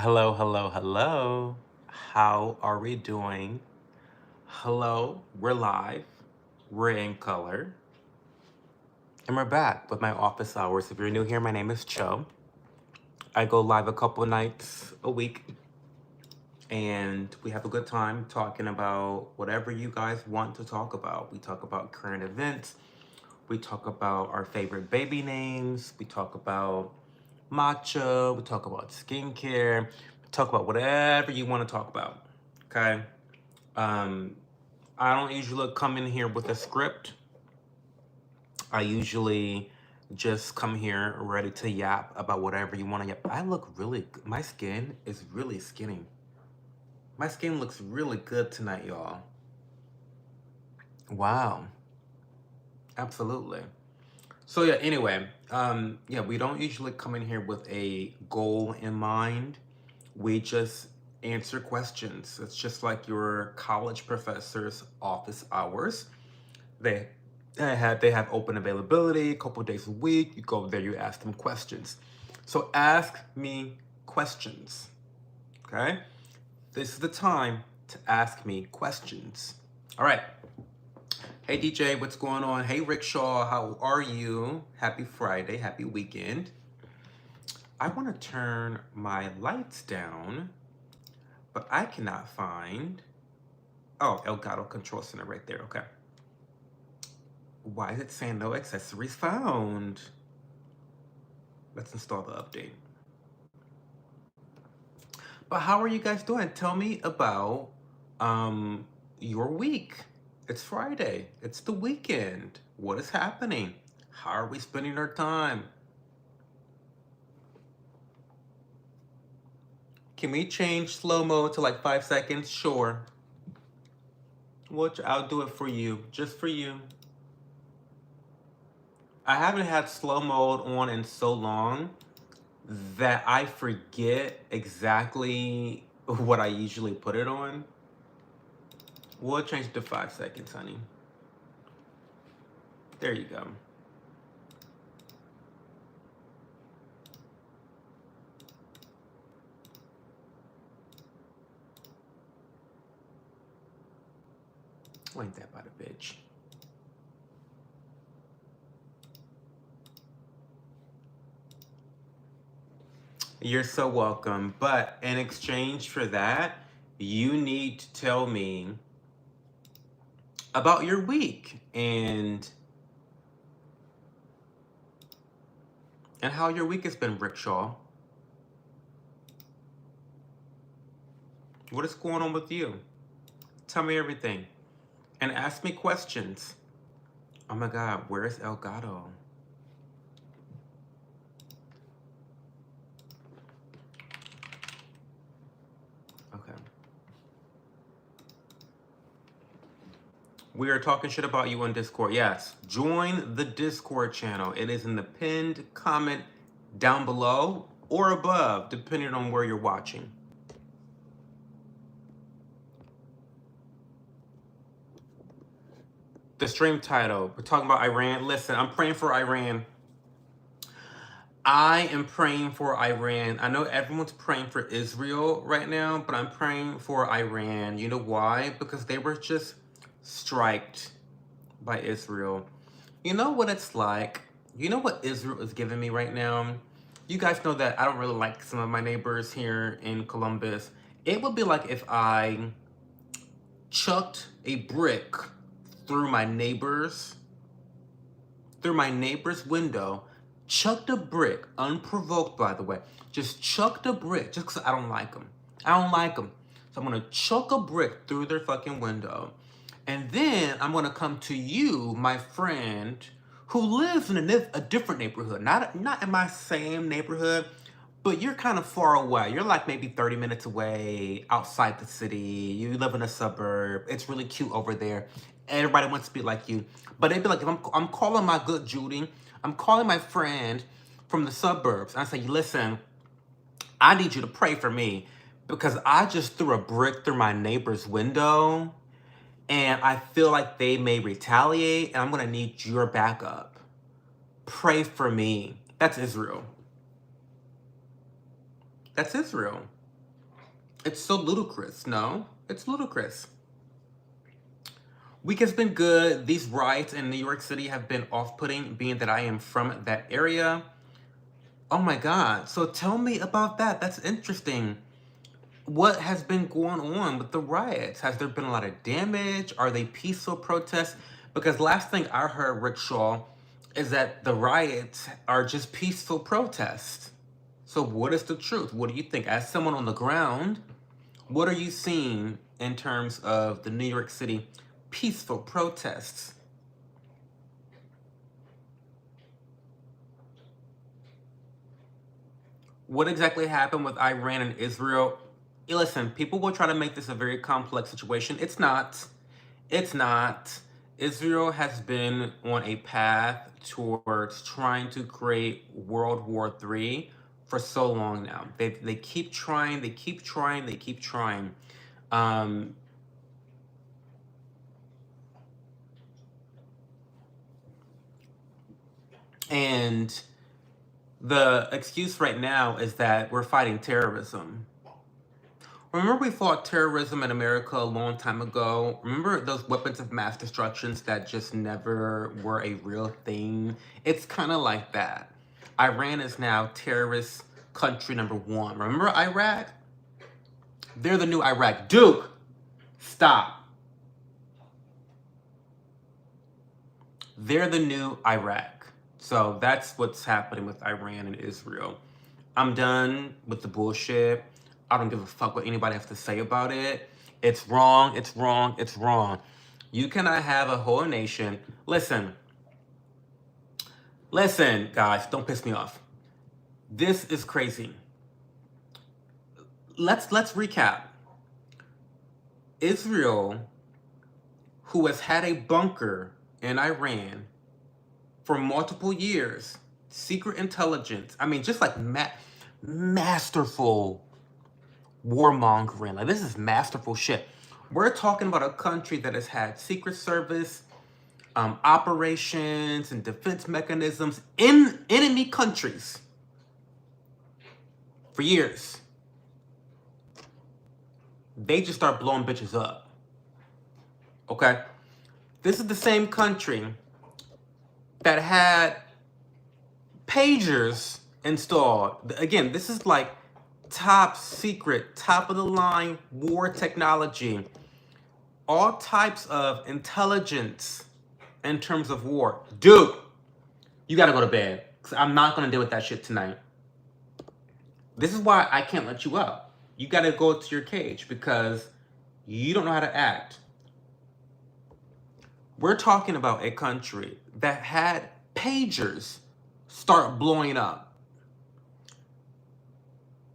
Hello, hello, hello. How are we doing? Hello, we're live. We're in color. And we're back with my office hours. If you're new here, my name is Cho. I go live a couple nights a week and we have a good time talking about whatever you guys want to talk about. We talk about current events. We talk about our favorite baby names. We talk about matcha. We talk about skincare. We talk about whatever you want to talk about. Okay? Um, I don't usually come in here with a script. I usually just come here ready to yap about whatever you want to yap. I look really good. My skin is really skinny. My skin looks really good tonight, y'all. Wow. Absolutely. So yeah, anyway, yeah, we don't usually come in here with a goal in mind. We just answer questions. It's just like your college professor's office hours. They they have open availability a couple days a week. You go there, you ask them questions. So ask me questions. Okay? This is the time to ask me questions. All right. Hey DJ, what's going on? Hey Rickshaw, how are you? Happy Friday, happy weekend. I want to turn my lights down, but I cannot find. Oh, Elgato Control Center right there. Okay. Why is it saying no accessories found? Let's install the update. But how are you guys doing? Tell me about your week. It's Friday. It's the weekend. What is happening? How are we spending our time? Can we change slow-mo to like 5 seconds? Sure. I'll do it for you. Just for you. I haven't had slow mode on in so long that I forget exactly what I usually put it on. We'll change it to 5 seconds, honey. There you go. Ain't that about a bitch? You're so welcome. But in exchange for that, you need to tell me about your week and how your week has been, Rickshaw. What is going on with you? Tell me everything. And ask me questions. Oh my God, where is Elgato? Okay. We are talking shit about you on Discord. Yes. Join the Discord channel. It is in the pinned comment down below or above, depending on where you're watching. The stream title, we're talking about Iran. Listen, I'm praying for Iran. I am praying for Iran. I know everyone's praying for Israel right now, but I'm praying for Iran. You know why? Because they were just striked by Israel. You know what it's like? You know what Israel is giving me right now? You guys know that I don't really like some of my neighbors here in Columbus. It would be like if I chucked a brick through my neighbor's window, chucked a brick, unprovoked by the way, just chucked a brick just because I don't like them. I don't like them. So I'm gonna chuck a brick through their fucking window. And then I'm gonna come to you, my friend, who lives in a different neighborhood, not in my same neighborhood, but you're kind of far away. You're like maybe 30 minutes away outside the city. You live in a suburb. It's really cute over there. Everybody wants to be like you. But they'd be like, if I'm calling my good Judy, I'm calling my friend from the suburbs. And I say, listen, I need you to pray for me because I just threw a brick through my neighbor's window and I feel like they may retaliate and I'm going to need your backup. Pray for me. That's Israel. That's Israel. It's so ludicrous. No, it's ludicrous. Week has been good. These riots in New York City have been off-putting, being that I am from that area. Oh my God. So tell me about that. That's interesting. What has been going on with the riots? Has there been a lot of damage? Are they peaceful protests? Because last thing I heard, Rickshaw, is that the riots are just peaceful protests. So what is the truth? What do you think? As someone on the ground, what are you seeing in terms of the New York City peaceful protests? What exactly happened with Iran and Israel? Listen, people will try to make this a very complex situation. It's not. It's not. Israel has been on a path towards trying to create World War III for so long now. They keep trying, they keep trying, they keep trying. Um, and the excuse right now is that we're fighting terrorism. Remember we fought terrorism in America a long time ago? Remember those weapons of mass destructions that just never were a real thing? It's kind of like that. Iran is now terrorist country number one. Remember Iraq? They're the new Iraq. Duke, stop. They're the new Iraq. So that's what's happening with Iran and Israel. I'm done with the bullshit. I don't give a fuck what anybody has to say about it. It's wrong, it's wrong, it's wrong. You cannot have a whole nation. Listen, guys, don't piss me off. This is crazy. Let's recap. Israel, who has had a bunker in Iran for multiple years, secret intelligence, I mean, just like masterful warmongering. Like, this is masterful shit. We're talking about a country that has had secret service operations and defense mechanisms in enemy countries for years. They just start blowing bitches up. Okay? This is the same country that had pagers installed. Again, this is like top secret, top of the line war technology. All types of intelligence in terms of war. Dude, you gotta go to bed. 'Cause I'm not gonna deal with that shit tonight. This is why I can't let you up. You gotta go to your cage because you don't know how to act. We're talking about a country that had pagers start blowing up.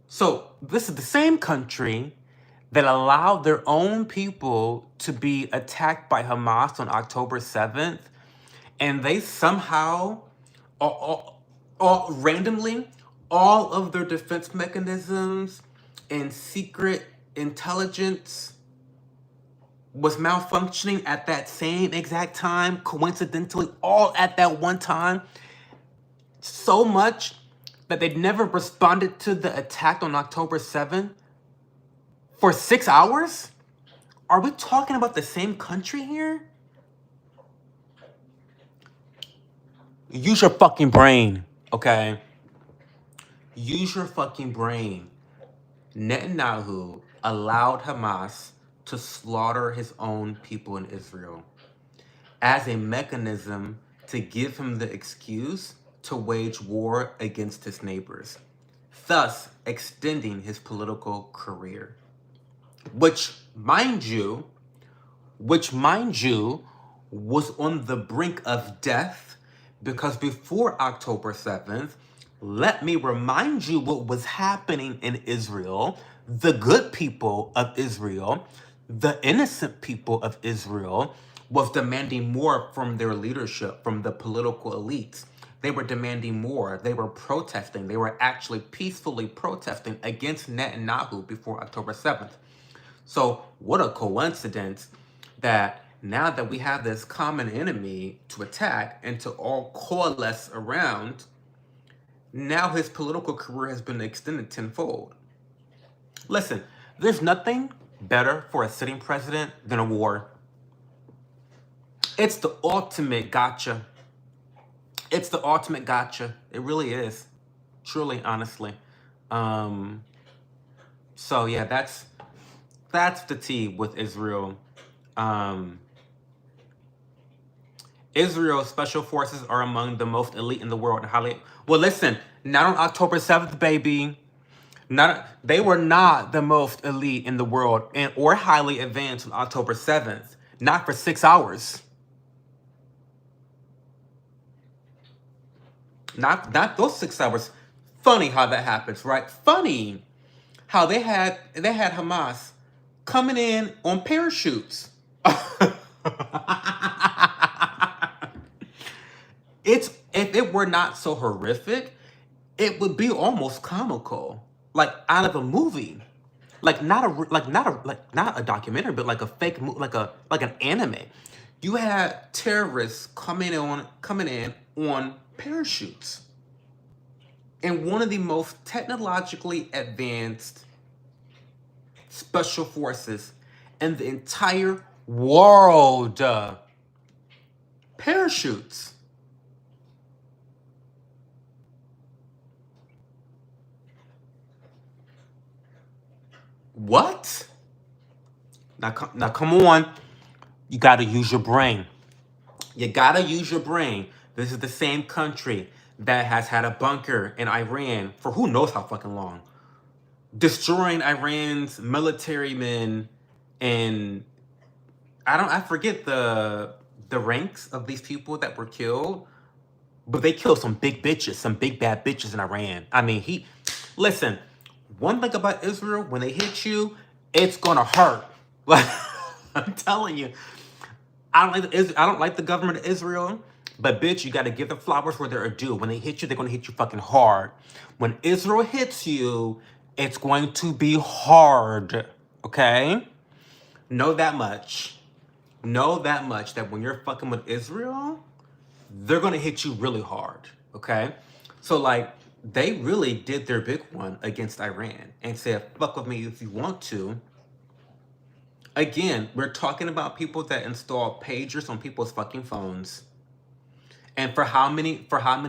So this is the same country that allowed their own people to be attacked by Hamas on October 7th, and they somehow, randomly, all of their defense mechanisms and secret intelligence was malfunctioning at that same exact time, coincidentally, all at that one time, so much that they never responded to the attack on October 7th for 6 hours? Are we talking about the same country here? Use your fucking brain, okay? Use your fucking brain. Netanyahu allowed Hamas to slaughter his own people in Israel as a mechanism to give him the excuse to wage war against his neighbors, thus extending his political career. Which, mind you, was on the brink of death, because before October 7th, let me remind you what was happening in Israel. The good people of Israel, the innocent people of Israel, was demanding more from their leadership, from the political elites. They were demanding more. They were protesting. They were actually peacefully protesting against Netanyahu before October 7th. So what a coincidence that now that we have this common enemy to attack and to all coalesce around, now his political career has been extended tenfold. Listen, There's nothing better for a sitting president than a war. It's the ultimate gotcha. It's the ultimate gotcha. It really is. Truly, honestly. Um, so yeah, that's the tea with Israel. Um, Israel's special forces are among the most elite in the world and highly. Well, listen, not on October 7th, baby. Not they were not the most elite in the world and or highly advanced on October 7th. Not for 6 hours. Not those 6 hours. Funny how that happens, right? Funny how they had Hamas coming in on parachutes. It's if it were not so horrific, it would be almost comical, like out of a movie, like not a documentary, but like a fake like an anime. You had terrorists coming in on parachutes in one of the most technologically advanced special forces in the entire world. Parachutes. What? Now come on. You gotta use your brain. You gotta use your brain. This is the same country that has had a bunker in Iran for who knows how fucking long, destroying Iran's military men, and I forget the ranks of these people that were killed, but they killed some big bitches, some big bad bitches in Iran. I mean, listen, one thing about Israel, when they hit you, it's gonna hurt. Like I'm telling you, I don't like the government of Israel, but bitch, you gotta give the flowers where they're due. When they hit you, they're gonna hit you fucking hard. When Israel hits you, it's going to be hard. Okay? Know that much. Know that much that when you're fucking with Israel, they're gonna hit you really hard. Okay? So like they really did their big one against Iran and said, fuck with me if you want to. Again, we're talking about people that install pagers on people's fucking phones. And for how many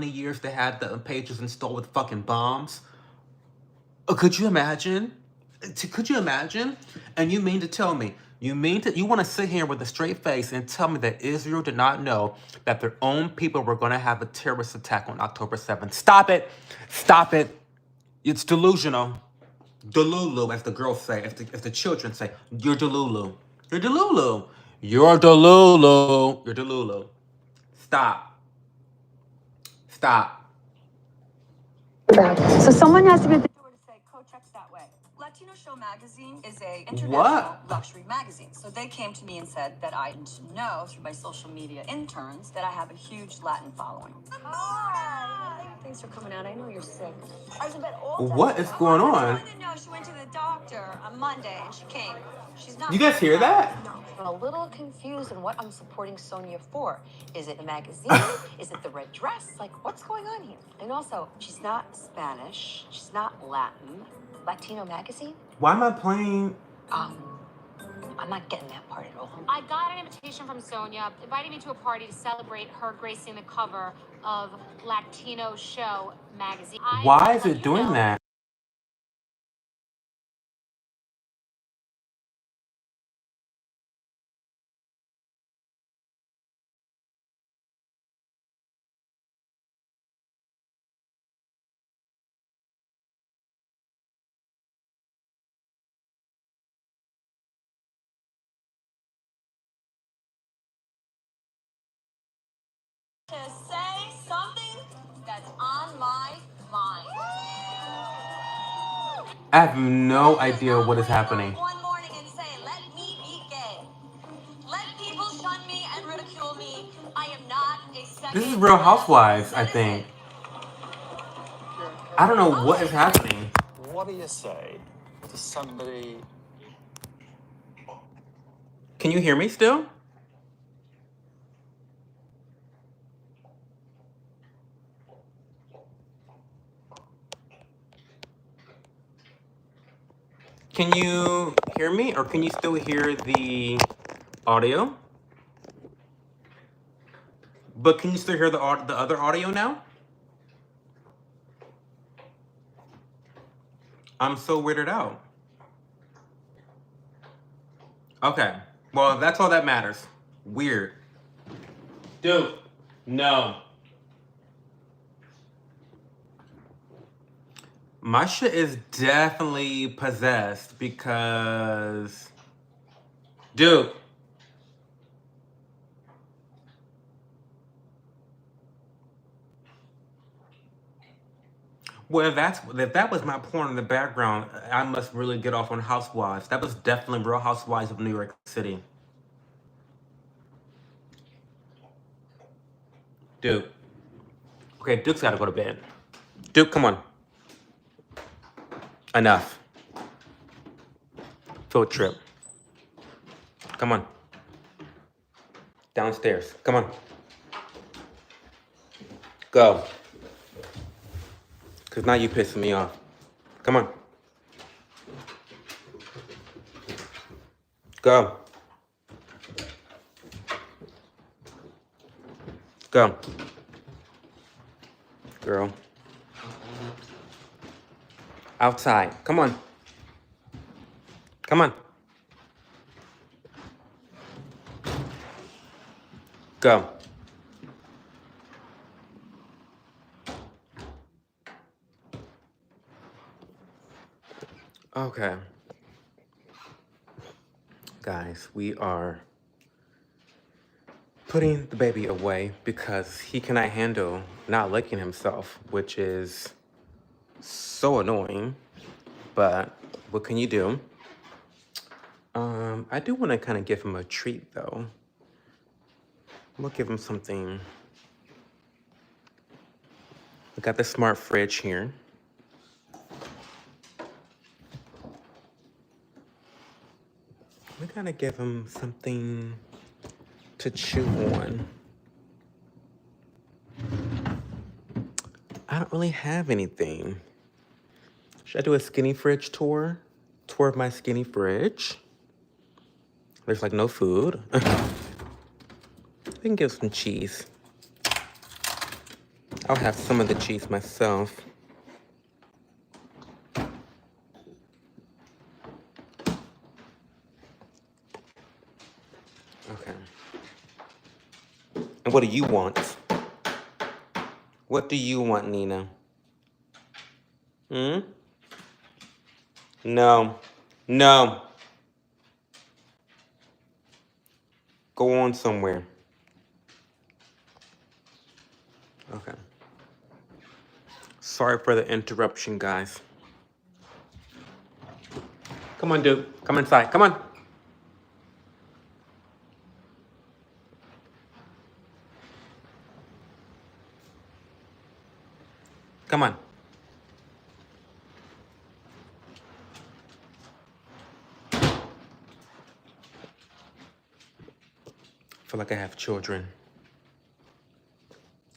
years they had the pagers installed with fucking bombs? Could you imagine? Could you imagine? And you mean to tell me, you want to sit here with a straight face and tell me that Israel did not know that their own people were going to have a terrorist attack on October 7th? Stop it. Stop it. It's delusional. Delulu, as the girls say, as the children say, you're Delulu. You're Delulu. You're Delulu. You're Delulu. Stop. Stop. So someone has to be at the door to say, Coach X that way. Latino Show magazine is a international luxury magazine. So they came to me and said that I didn't know through my social media interns that I have a huge Latin following. Hi. Thanks for coming out. I know you're sick. I was in bed all day. What is going on? I didn't know she went to the doctor on Monday and she came. She's not. You guys hear that? No. I'm a little confused on what I'm supporting Sonia for. Is it a magazine? Is it the red dress? Like, what's going on here? And also, she's not Spanish. She's not Latin. Latino magazine? Why am I playing? I'm not getting that part at all. I got an invitation from Sonia, inviting me to a party to celebrate her gracing the cover of Latino Show magazine. Why is it doing that? To say something that's on my mind. I have no idea what is happening. One morning and say, let me be gay. Let people shun me and ridicule me. I am not a second. This is Real Housewives, I think. I don't know what is happening. What do you say to somebody? Can you hear me still? Can you hear me, or can you still hear the audio? But can you still hear the other audio now? I'm so weirded out. Okay. Well, that's all that matters. Weird. Dude, no. My shit is definitely possessed because... Dude. Well, if that was my porn in the background, I must really get off on Housewives. That was definitely Real Housewives of New York City. Dude. Okay, Duke's gotta go to bed. Duke, come on. Enough. Field trip. Come on. Downstairs. Come on. Go. Because now you pissing me off. Come on. Go. Go. Girl. Outside. Come on. Come on. Go. Okay. Guys, we are putting the baby away because he cannot handle not licking himself, which is so annoying. But what can you do? I do want to kind of give him a treat, though. We'll give him something. We got the smart fridge here. We gotta give him something to chew on. I don't really have anything. Should I do a skinny fridge tour? Tour of my skinny fridge. There's like no food. We can give some cheese. I'll have some of the cheese myself. Okay. And what do you want? What do you want, Nina? Hmm? No. No. Go on somewhere. Okay. Sorry for the interruption, guys. Come on, dude. Come inside. Come on. Come on. I feel like I have children.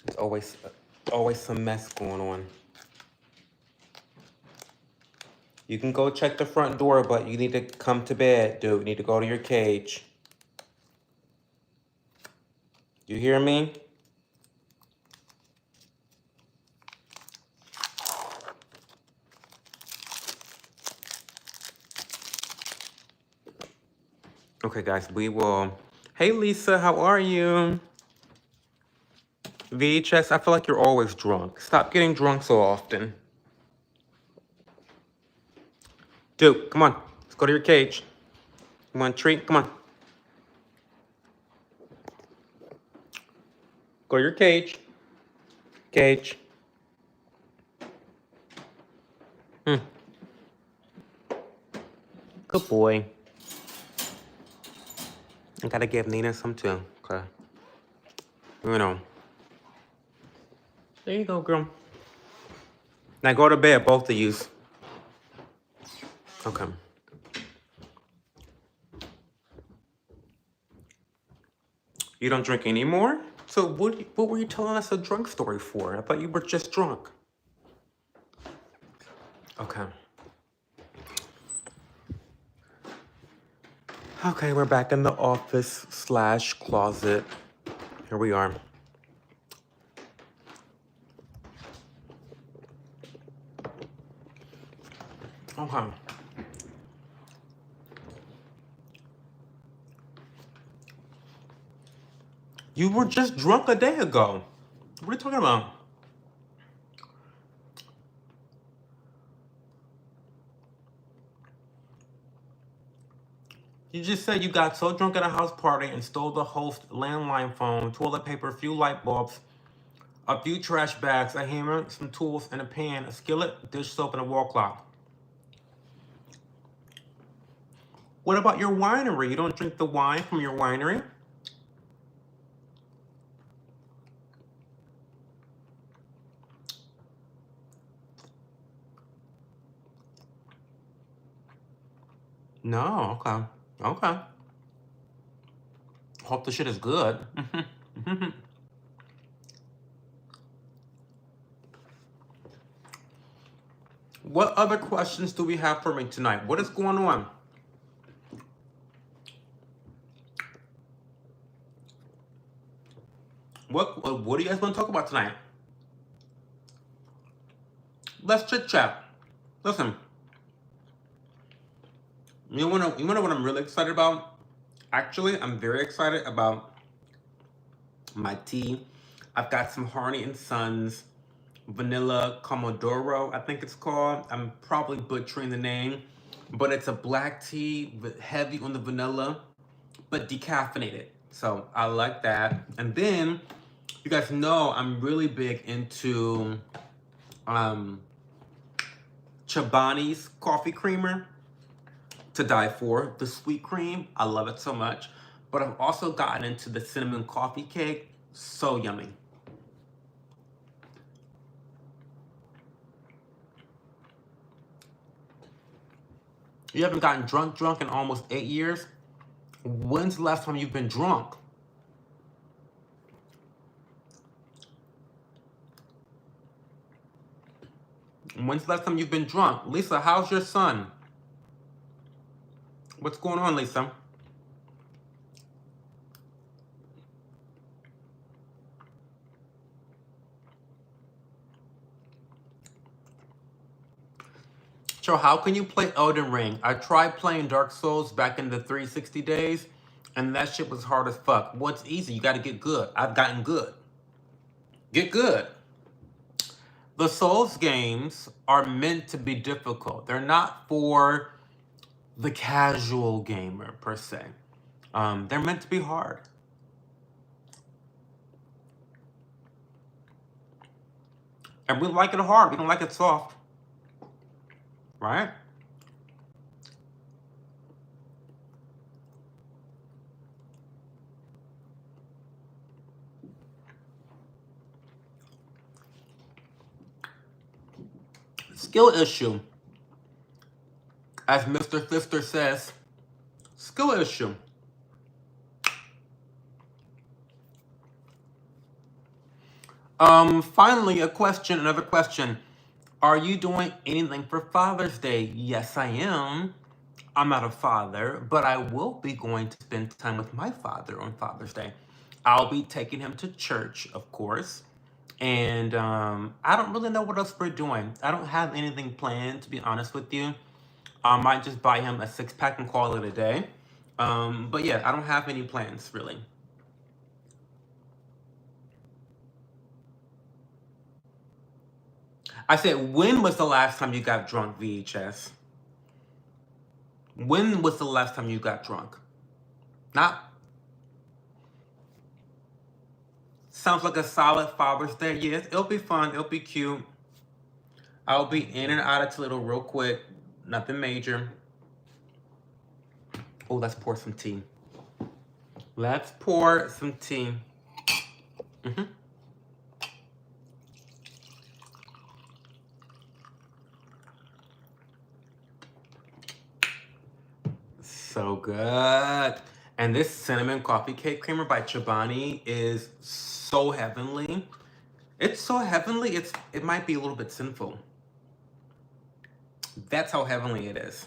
There's always some mess going on. You can go check the front door, but you need to come to bed, dude. You need to go to your cage. You hear me? Okay, guys, we will... Hey, Lisa, how are you? VHS, I feel like you're always drunk. Stop getting drunk so often. Dude, come on. Let's go to your cage. You want a treat? Come on. Go to your cage. Cage. Good boy. I gotta give Nina some too. Okay. You know. There you go, girl. Now go to bed, both of you. Okay. You don't drink anymore? So what were you telling us a drunk story for? I thought you were just drunk. Okay. Okay, we're back in the office slash closet. Here we are. Okay. You were just drunk a day ago. What are you talking about? You just said you got so drunk at a house party and stole the host landline phone, toilet paper, a few light bulbs, a few trash bags, a hammer, some tools, and a pan, a skillet, dish soap, and a wall clock. What about your winery? You don't drink the wine from your winery? No, okay. Okay. Hope the shit is good. What other questions do we have for me tonight? What is going on? What do you guys want to talk about tonight? Let's chit chat. Listen. You wanna know what I'm really excited about? Actually, I'm very excited about my tea. I've got some Harney and Sons Vanilla Comodoro, I think it's called. I'm probably butchering the name, but it's a black tea with heavy on the vanilla, but decaffeinated. So I like that. And then you guys know I'm really big into Chobani's coffee creamer, to die for. The sweet cream, I love it so much. But I've also gotten into the cinnamon coffee cake. So yummy. You haven't gotten drunk in almost 8 years? When's the last time you've been drunk? When's the last time you've been drunk? Lisa, how's your son? What's going on, Lisa? So how can you play Elden Ring? I tried playing Dark Souls back in the 360 days, and that shit was hard as fuck. Well, it's easy. You gotta get good. I've gotten good. Get good. The Souls games are meant to be difficult. They're not for the casual gamer, per se. They're meant to be hard. And we like it hard. We don't like it soft. Right? Skill issue. As Mr. Fister says, skill issue. Finally, another question. Are you doing anything for Father's Day? Yes, I am. I'm not a father, but I will be going to spend time with my father on Father's Day. I'll be taking him to church, of course. And I don't really know what else we're doing. I don't have anything planned, to be honest with you. I might just buy him a 6-pack and call it a day. But yeah, I don't have any plans, really. I said, when was the last time you got drunk, VHS? When was the last time you got drunk? Not. Sounds like a solid Father's Day. Yes, it'll be fun. It'll be cute. I'll be in and out of Toledo real quick. Nothing major. Oh, let's pour some tea. Let's pour some tea. So good. And this cinnamon coffee cake creamer by Chobani is so heavenly. It's so heavenly, it might be a little bit sinful. That's how heavenly it is.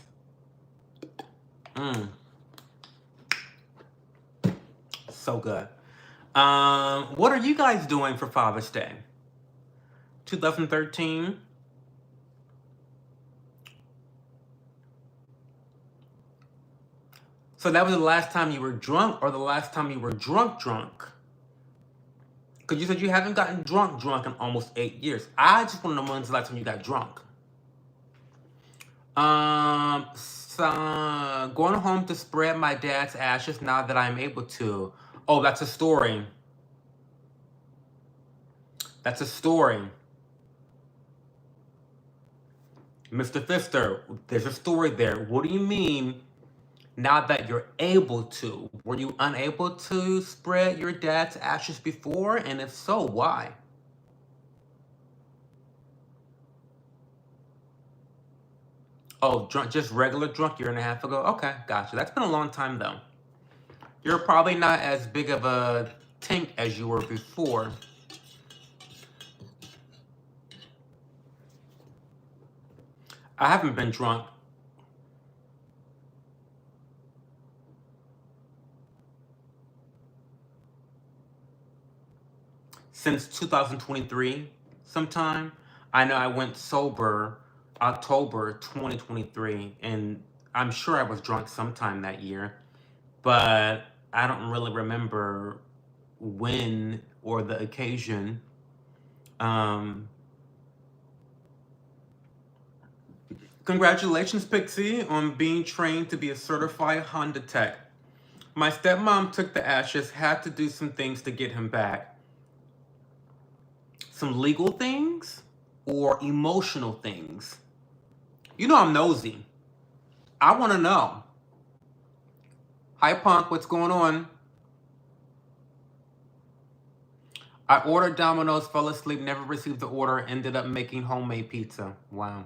So good. What are you guys doing for Father's Day? 2013? So that was the last time you were drunk, or the last time you were drunk? Because you said you haven't gotten drunk in almost 8 years. I just want to know when's the last time you got drunk. So going home to spread my dad's ashes now that I'm able to. Oh, that's a story. That's a story. Mr. Pfister, there's a story there. What do you mean, now that you're able to? Were you unable to spread your dad's ashes before? And if so, why? Oh, drunk, just regular drunk, year and a half ago? Okay, gotcha. That's been a long time, though. You're probably not as big of a tink as you were before. I haven't been drunk since 2023 sometime. I know I went sober October 2023, and I'm sure I was drunk sometime that year, but I don't really remember when or the occasion. Congratulations, Pixie, on being trained to be a certified Honda tech. My stepmom took the ashes, had to do some things to get him back. Some legal things or emotional things? You know I'm nosy. I want to know. Hi, Punk, what's going on? I ordered Domino's, fell asleep, never received the order, ended up making homemade pizza. Wow.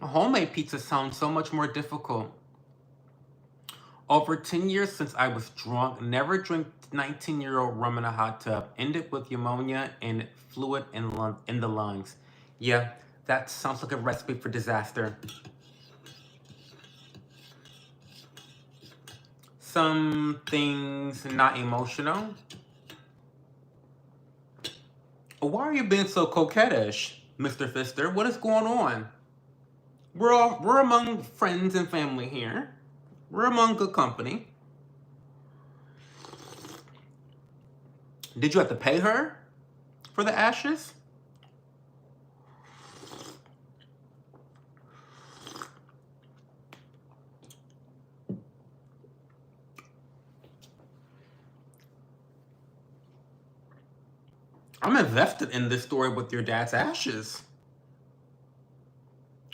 Homemade pizza sounds so much more difficult. Over 10 years since I was drunk, never drink 19-year-old rum in a hot tub. Ended with pneumonia and fluid in the lungs. Yeah, that sounds like a recipe for disaster. Some things not emotional. Why are you being so coquettish, Mr. Pfister? What is going on? We're among friends and family here. We're among good company. Did you have to pay her for the ashes? I'm invested in this story with your dad's ashes.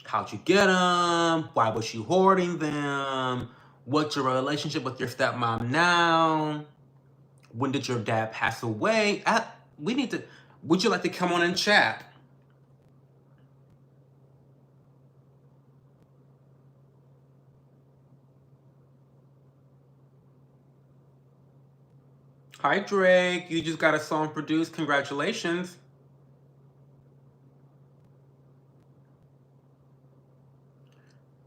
How'd you get them? Why was she hoarding them? What's your relationship with your stepmom now? When did your dad pass away? Would you like to come on and chat? Hi, Drake. You just got a song produced. Congratulations.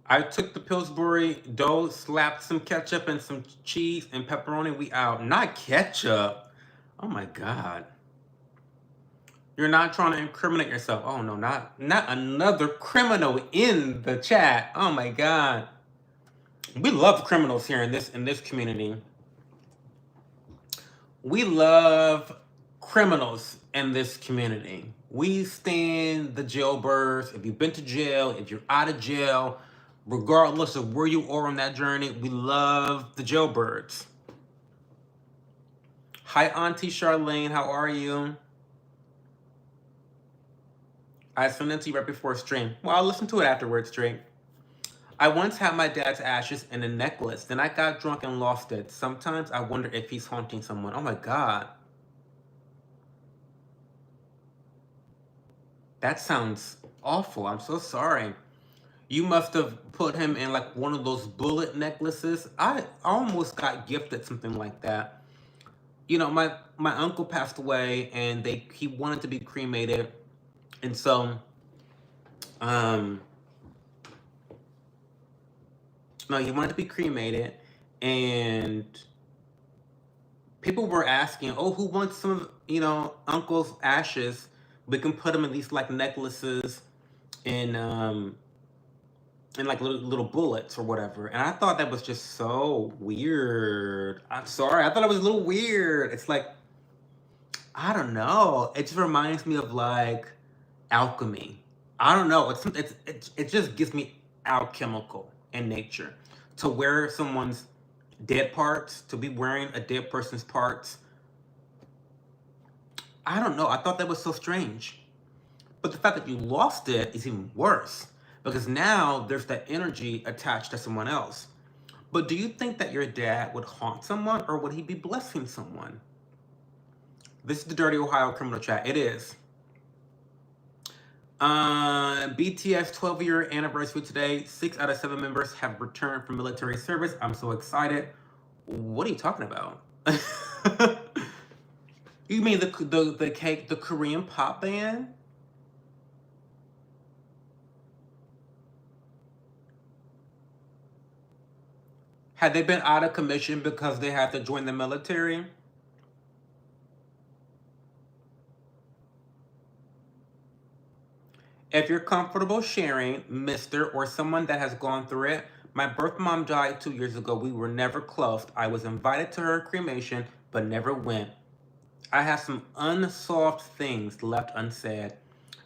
I took the Pillsbury dough, slapped some ketchup and some cheese and pepperoni. We out. Not ketchup. Oh my God. You're not trying to incriminate yourself. Oh no, not another criminal in the chat. Oh my God. We love criminals here in this community. We love criminals in this community. We stand the jailbirds. If you've been to jail, if you're out of jail, regardless of where you are on that journey, we love the jailbirds. Hi, Auntie Charlene. How are you? I sent it to you right before stream. Well, I'll listen to it afterwards, Drake. I once had my dad's ashes in a necklace. Then I got drunk and lost it. Sometimes I wonder if he's haunting someone. Oh my God. That sounds awful. I'm so sorry. You must have put him in like one of those bullet necklaces. I almost got gifted something like that. You know, my uncle passed away and he wanted to be cremated. And so, no, he wanted to be cremated, and people were asking, oh, who wants some of, Uncle's ashes? We can put them in these like necklaces and like little bullets or whatever. And I thought that was just so weird. I'm sorry. I thought it was a little weird. It's like, I don't know. It just reminds me of like alchemy. I don't know. It just gives me alchemical in nature. To wear someone's dead parts, to be wearing a dead person's parts. I don't know. I thought that was so strange. But the fact that you lost it is even worse, because now there's that energy attached to someone else. But do you think that your dad would haunt someone, or would he be blessing someone? This is the Dirty Ohio Criminal Chat. It is. BTS 12-year anniversary today. 6 out of 7 members have returned from military service. I'm so excited. What are you talking about? You mean the Korean pop band? Had they been out of commission because they had to join the military? If you're comfortable sharing, Mr. or someone that has gone through it, my birth mom died 2 years ago. We were never close. I was invited to her cremation, but never went. I have some unsolved things left unsaid.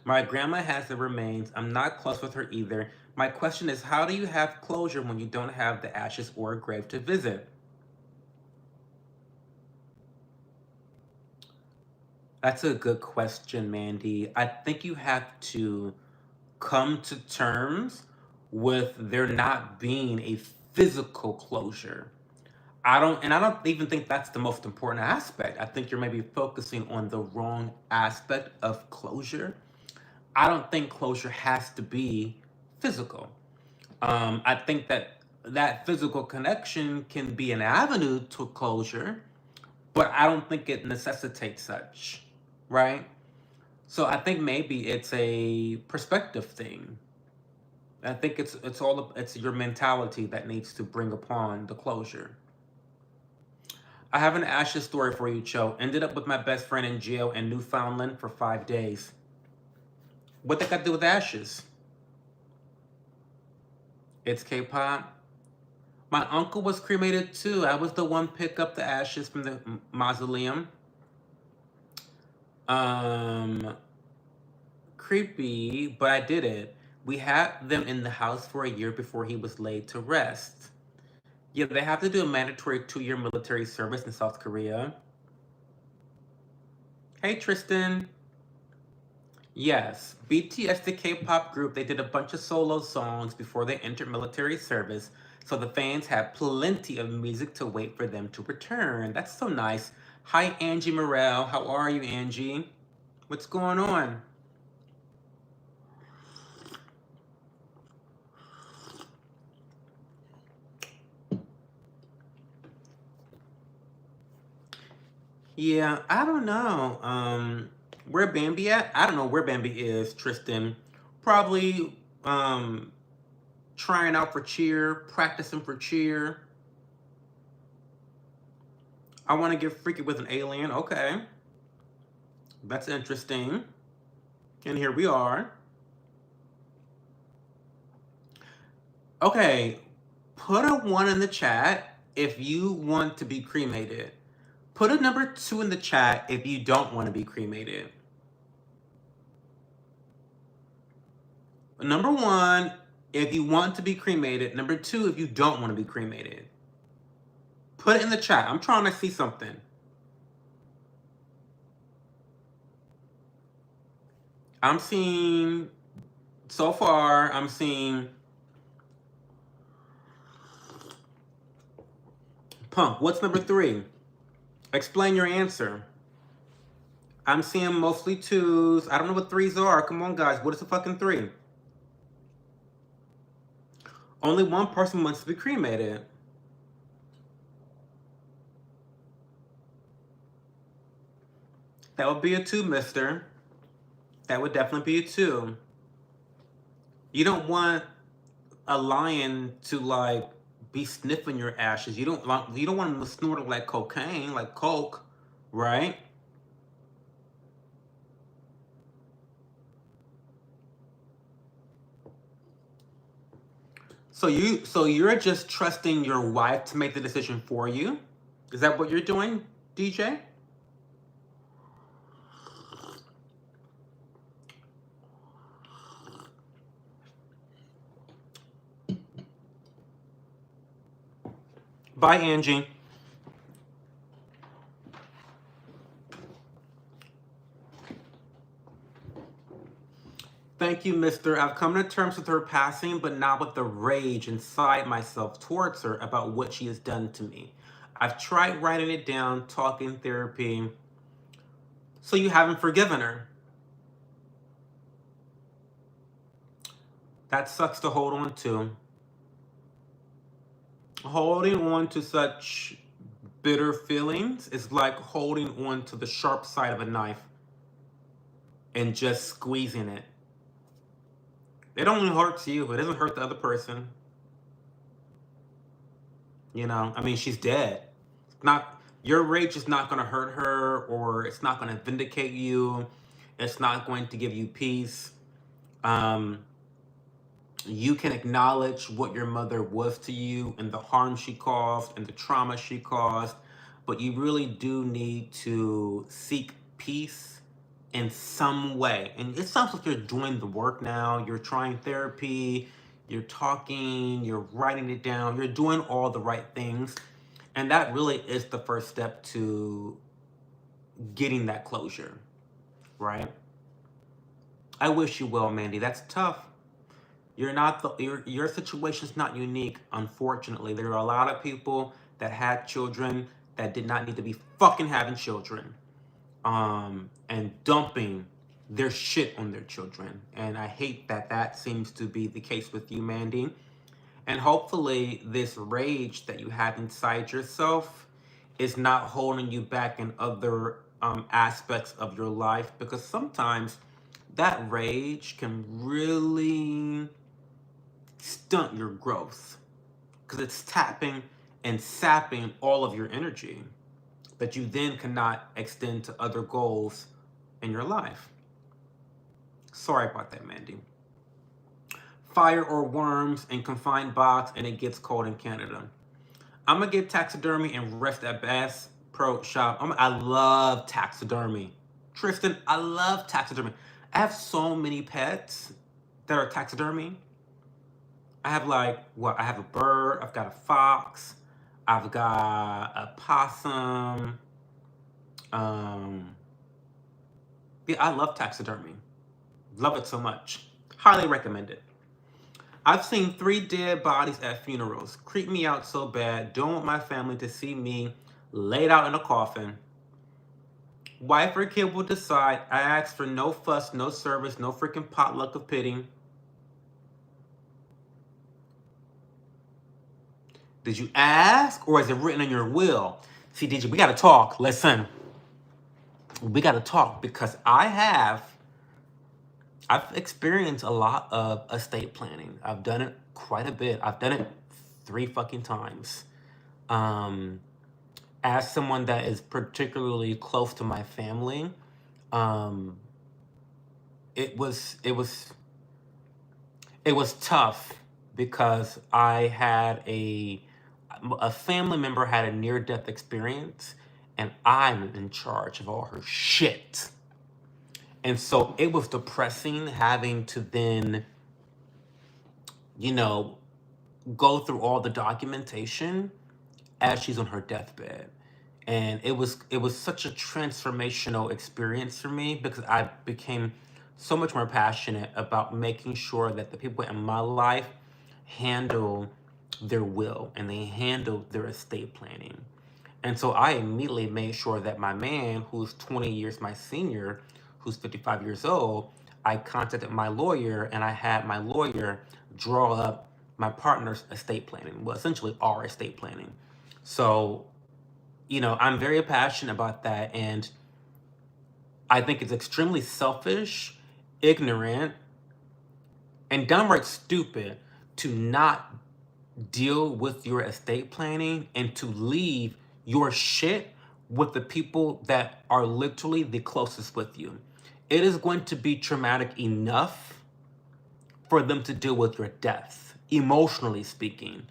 My grandma has the remains. I'm not close with her either. My question is, how do you have closure when you don't have the ashes or a grave to visit? That's a good question, Mandy. I think you have to come to terms with there not being a physical closure. I don't even think that's the most important aspect. I think you're maybe focusing on the wrong aspect of closure. I don't think closure has to be physical. I think that physical connection can be an avenue to closure, but I don't think it necessitates such, right? So I think maybe it's a perspective thing. I think it's your mentality that needs to bring upon the closure. I have an ashes story for you, Cho. Ended up with my best friend in jail in Newfoundland for 5 days. What they got to do with ashes? It's K-pop. My uncle was cremated too. I was the one pick up the ashes from the mausoleum. Creepy, but I did it. We had them in the house for a year before he was laid to rest. Yeah, they have to do a mandatory 2-year military service in South Korea. Hey, Tristan. Yes, BTS, the K-pop group, they did a bunch of solo songs before they entered military service, so the fans had plenty of music to wait for them to return. That's so nice. Hi, Angie Morel. How are you, Angie? What's going on? Yeah, I don't know. Where Bambi at? I don't know where Bambi is, Tristan. Probably trying out for cheer, practicing for cheer. I want to get freaky with an alien. Okay. That's interesting. And here we are. Okay. Put a 1 in the chat if you want to be cremated. Put a number 2 in the chat if you don't want to be cremated. Number 1, if you want to be cremated. Number 2, if you don't want to be cremated. Put it in the chat. I'm trying to see something. I'm seeing, so far, I'm seeing Punk. What's number 3? Explain your answer. I'm seeing mostly 2s. I don't know what 3s are. Come on, guys. What is a fucking 3? Only one person wants to be cremated. That would be a 2, mister. That would definitely be a 2. You don't want a lion to, like, be sniffing your ashes. You don't want them to snort it like cocaine, like coke, right? So you're just trusting your wife to make the decision for you? Is that what you're doing, DJ? Bye, Angie. Thank you, mister. I've come to terms with her passing, but not with the rage inside myself towards her about what she has done to me. I've tried writing it down, talking therapy. So you haven't forgiven her. That sucks to hold on to. Holding on to such bitter feelings is like holding on to the sharp side of a knife and just squeezing it. It only hurts you. It doesn't hurt the other person. You know, I mean, she's dead. Not your rage is not going to hurt her, or it's not going to vindicate you. It's not going to give you peace. You can acknowledge what your mother was to you and the harm she caused and the trauma she caused, but you really do need to seek peace in some way. And it sounds like you're doing the work now. You're trying therapy, you're talking, you're writing it down, you're doing all the right things. And that really is the first step to getting that closure, right? I wish you well, Mandy. That's tough. You're not your situation's not unique, unfortunately. There are a lot of people that had children that did not need to be fucking having children, and dumping their shit on their children. And I hate that that seems to be the case with you, Mandy. And hopefully this rage that you have inside yourself is not holding you back in other aspects of your life, because sometimes that rage can really stunt your growth, because it's tapping and sapping all of your energy that you then cannot extend to other goals in your life. Sorry about that, Mandy. Fire or worms in confined box, and it gets cold in Canada. I'm gonna get taxidermy and rest at Bass Pro Shop. I love taxidermy. Tristan, I love taxidermy. I have so many pets that are taxidermy. I have I have a bird, I've got a fox, I've got a possum. Yeah, I love taxidermy. Love it so much. Highly recommend it. I've seen 3 dead bodies at funerals. Creep me out so bad. Don't want my family to see me laid out in a coffin. Wife or kid will decide. I ask for no fuss, no service, no freaking potluck of pity. Did you ask, or is it written in your will? See, DJ, we gotta talk. Listen, we gotta talk, because I've experienced a lot of estate planning. I've done it quite a bit. I've done it 3 fucking times. As someone that is particularly close to my family, it was tough, because I had a family member had a near-death experience, and I'm in charge of all her shit. And so it was depressing having to then, go through all the documentation as she's on her deathbed. And it was such a transformational experience for me, because I became so much more passionate about making sure that the people in my life handle their will and they handle their estate planning. And so I immediately made sure that my man, who's 20 years my senior, who's 55 years old, I contacted my lawyer, and I had my lawyer draw up my partner's estate planning. Well, essentially our estate planning. So, I'm very passionate about that, and I think it's extremely selfish, ignorant, and downright stupid to not deal with your estate planning and to leave your shit with the people that are literally the closest with you. It is going to be traumatic enough for them to deal with your death, emotionally speaking.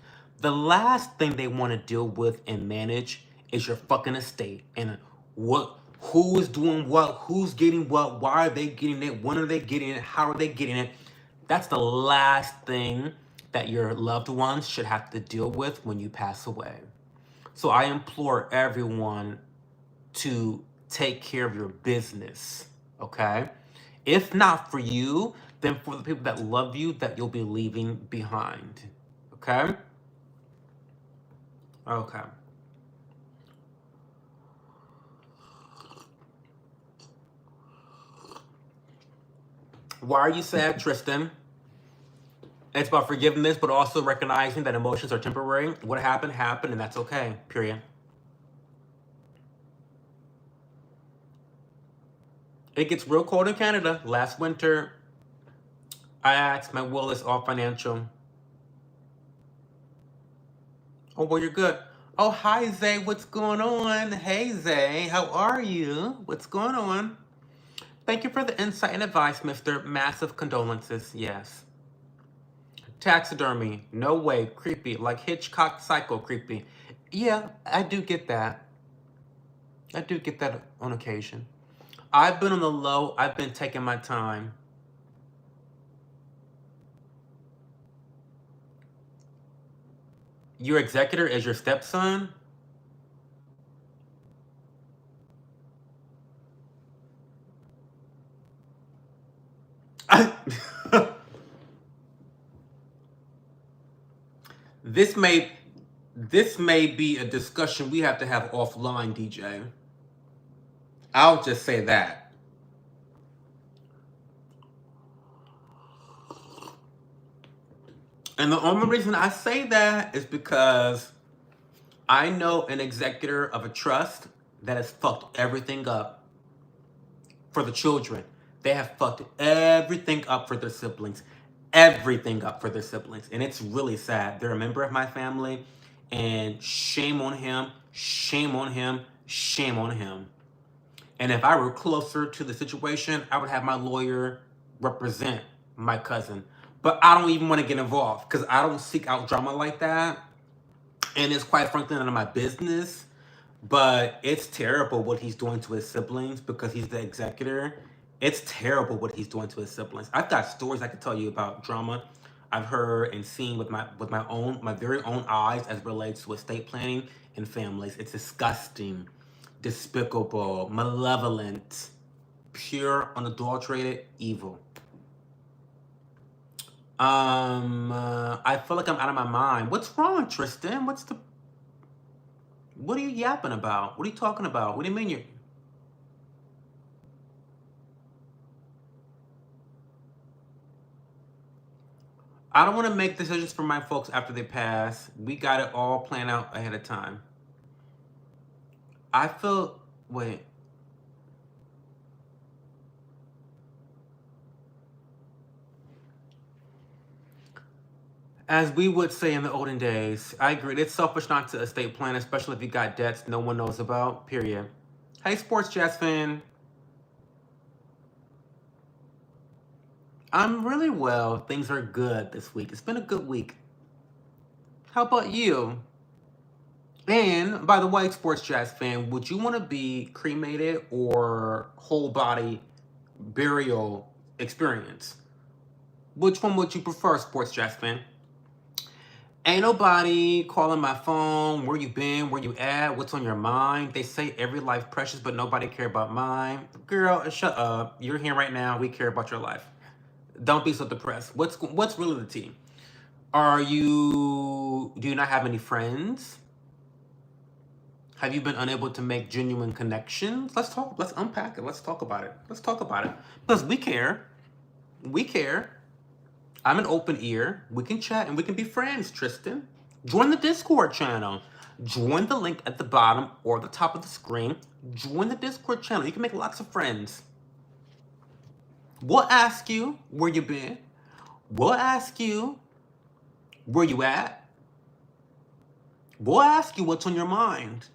The last thing they want to deal with and manage is your fucking estate and who is doing what, who's getting what, why are they getting it, when are they getting it, how are they getting it. That's the last thing that your loved ones should have to deal with when you pass away. So I implore everyone to take care of your business, okay? If not for you, then for the people that love you that you'll be leaving behind, okay? Okay. Why are you sad, Tristan? It's about forgiveness, but also recognizing that emotions are temporary. What happened, happened, and that's okay, period. It gets real cold in Canada. Last winter, I asked, my will is all financial. Oh, well, you're good. Oh, hi, Zay. What's going on? Hey, Zay. How are you? What's going on? Thank you for the insight and advice, Mr. Massive condolences. Yes. Taxidermy. No way. Creepy. Like Hitchcock Psycho creepy. Yeah, I do get that. I do get that on occasion. I've been on the low. I've been taking my time. Your executor is your stepson? This may be a discussion we have to have offline, DJ. I'll just say that. And the only reason I say that is because I know an executor of a trust that has fucked everything up for the children. They have fucked everything up for their siblings. Everything up for their siblings. And it's really sad. They're a member of my family, and shame on him, shame on him, shame on him. And if I were closer to the situation, I would have my lawyer represent my cousin. But I don't even want to get involved because I don't seek out drama like that. And it's quite frankly none of my business. But it's terrible what he's doing to his siblings because he's the executor. It's terrible what he's doing to his siblings. I've got stories I could tell you about drama I've heard and seen with my very own eyes as it relates to estate planning and families. It's disgusting, despicable, malevolent, pure, unadulterated evil. I feel like I'm out of my mind. What's wrong, Tristan? What are you yapping about? What are you talking about? What do you mean you? I don't want to make decisions for my folks after they pass. We got it all planned out ahead of time. I feel, wait. As we would say in the olden days, I agree. It's selfish not to estate plan, especially if you got debts no one knows about, period. Hey, Sports Jazz fan. I'm really well. Things are good this week. It's been a good week. How about you? And by the way, Sports Jazz fan, would you want to be cremated or whole body burial experience? Which one would you prefer, Sports Jazz fan? Ain't nobody calling my phone. Where you been? Where you at? What's on your mind? They say every life precious, but nobody care about mine. Girl, shut up. You're here right now. We care about your life. Don't be so depressed. What's really the tea? Do you not have any friends? Have you been unable to make genuine connections? Let's unpack it. Let's talk about it. Because we care. We care. I'm an open ear. We can chat and we can be friends, Tristan. Join the Discord channel. Join the link at the bottom or the top of the screen. Join the Discord channel. You can make lots of friends. We'll ask you where you been. We'll ask you where you at. We'll ask you what's on your mind.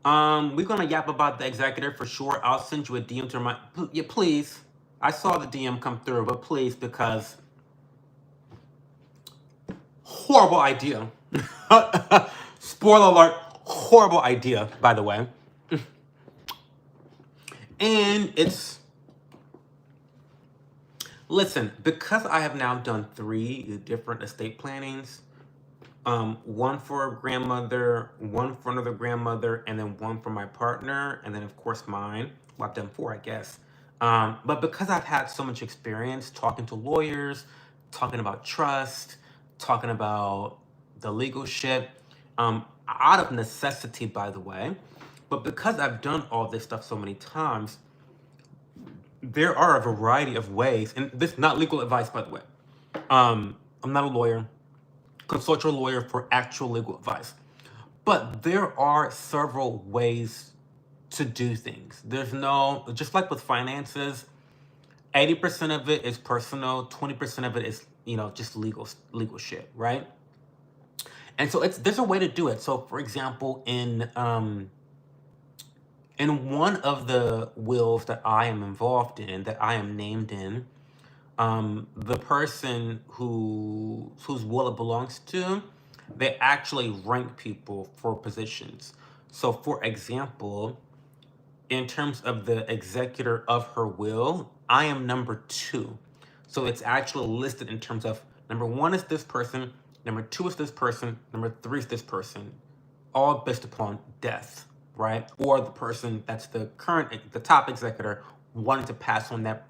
We're gonna yap about the executor for sure. I'll send you a DM to remind. Yeah, please. I saw the DM come through, but please, because horrible idea. Spoiler alert, horrible idea, by the way. And it's, listen, because I have now done 3 different estate plannings, one for a grandmother, one for another grandmother, and then one for my partner, and then of course mine. Well, I've done 4, I guess. But because I've had so much experience talking to lawyers, talking about trust, talking about the legal shit, out of necessity, by the way, but because I've done all this stuff so many times, there are a variety of ways, and this is not legal advice, by the way. I'm not a lawyer. Consult your lawyer for actual legal advice. But there are several ways to do things. There's no, just like with finances, 80% of it is personal, 20% of it is, just legal shit, right? And so there's a way to do it. So for example, in one of the wills that I am involved in, that I am named in, the person whose will it belongs to, they actually rank people for positions. So for example, in terms of the executor of her will, I am number 2. So it's actually listed in terms of number 1 is this person, number 2 is this person, number 3 is this person, all based upon death, right? Or the person that's the top executor wanting to pass on that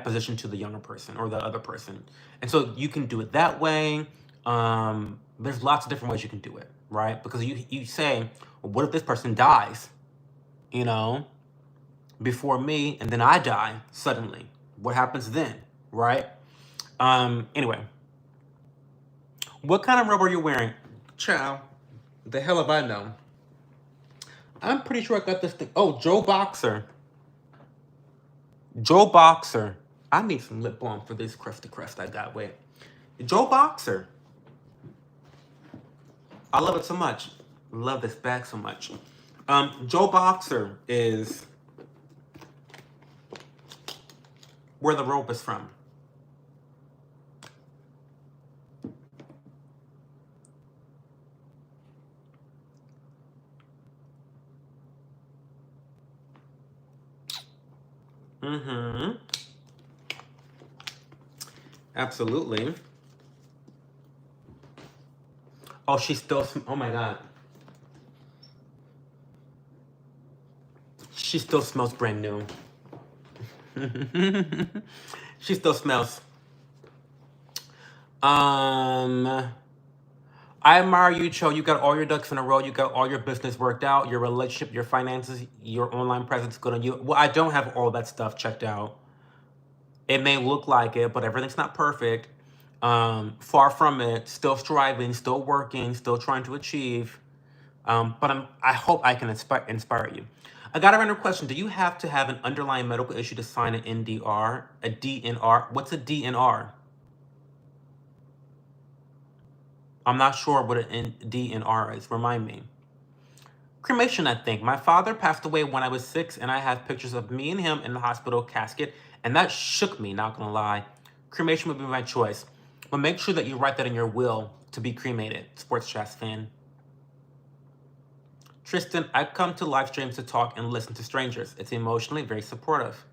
position to the younger person or the other person. And so you can do it that way. There's lots of different ways you can do it, right? Because you say, well, what if this person dies, before me, and then I die suddenly? What happens then, right? Anyway, what kind of robe are you wearing? Ciao. The hell have I know? I'm pretty sure I got this thing. Oh, Joe Boxer. Joe Boxer. I need some lip balm for this crusty crust I got. Wait. Joe Boxer. I love it so much. Love this bag so much. Joe Boxer is where the robe is from. Mm-hmm. Absolutely. Oh, she still, oh my God. She still smells brand new. She still smells. I admire you, Cho. You got all your ducks in a row. You got all your business worked out, your relationship, your finances, your online presence good on you. Well, I don't have all that stuff checked out. It may look like it, but everything's not perfect. Far from it. Still striving, still working, still trying to achieve. But I hope I can inspire you. I got a random question. Do you have to have an underlying medical issue to sign an NDR? A DNR? What's a DNR? I'm not sure what a DNR is. Remind me. Cremation, I think. My father passed away when I was 6, and I have pictures of me and him in the hospital casket, and that shook me, not gonna lie. Cremation would be my choice. But make sure that you write that in your will to be cremated. Sports Chats fan. Tristan, I come to live streams to talk and listen to strangers. It's emotionally very supportive.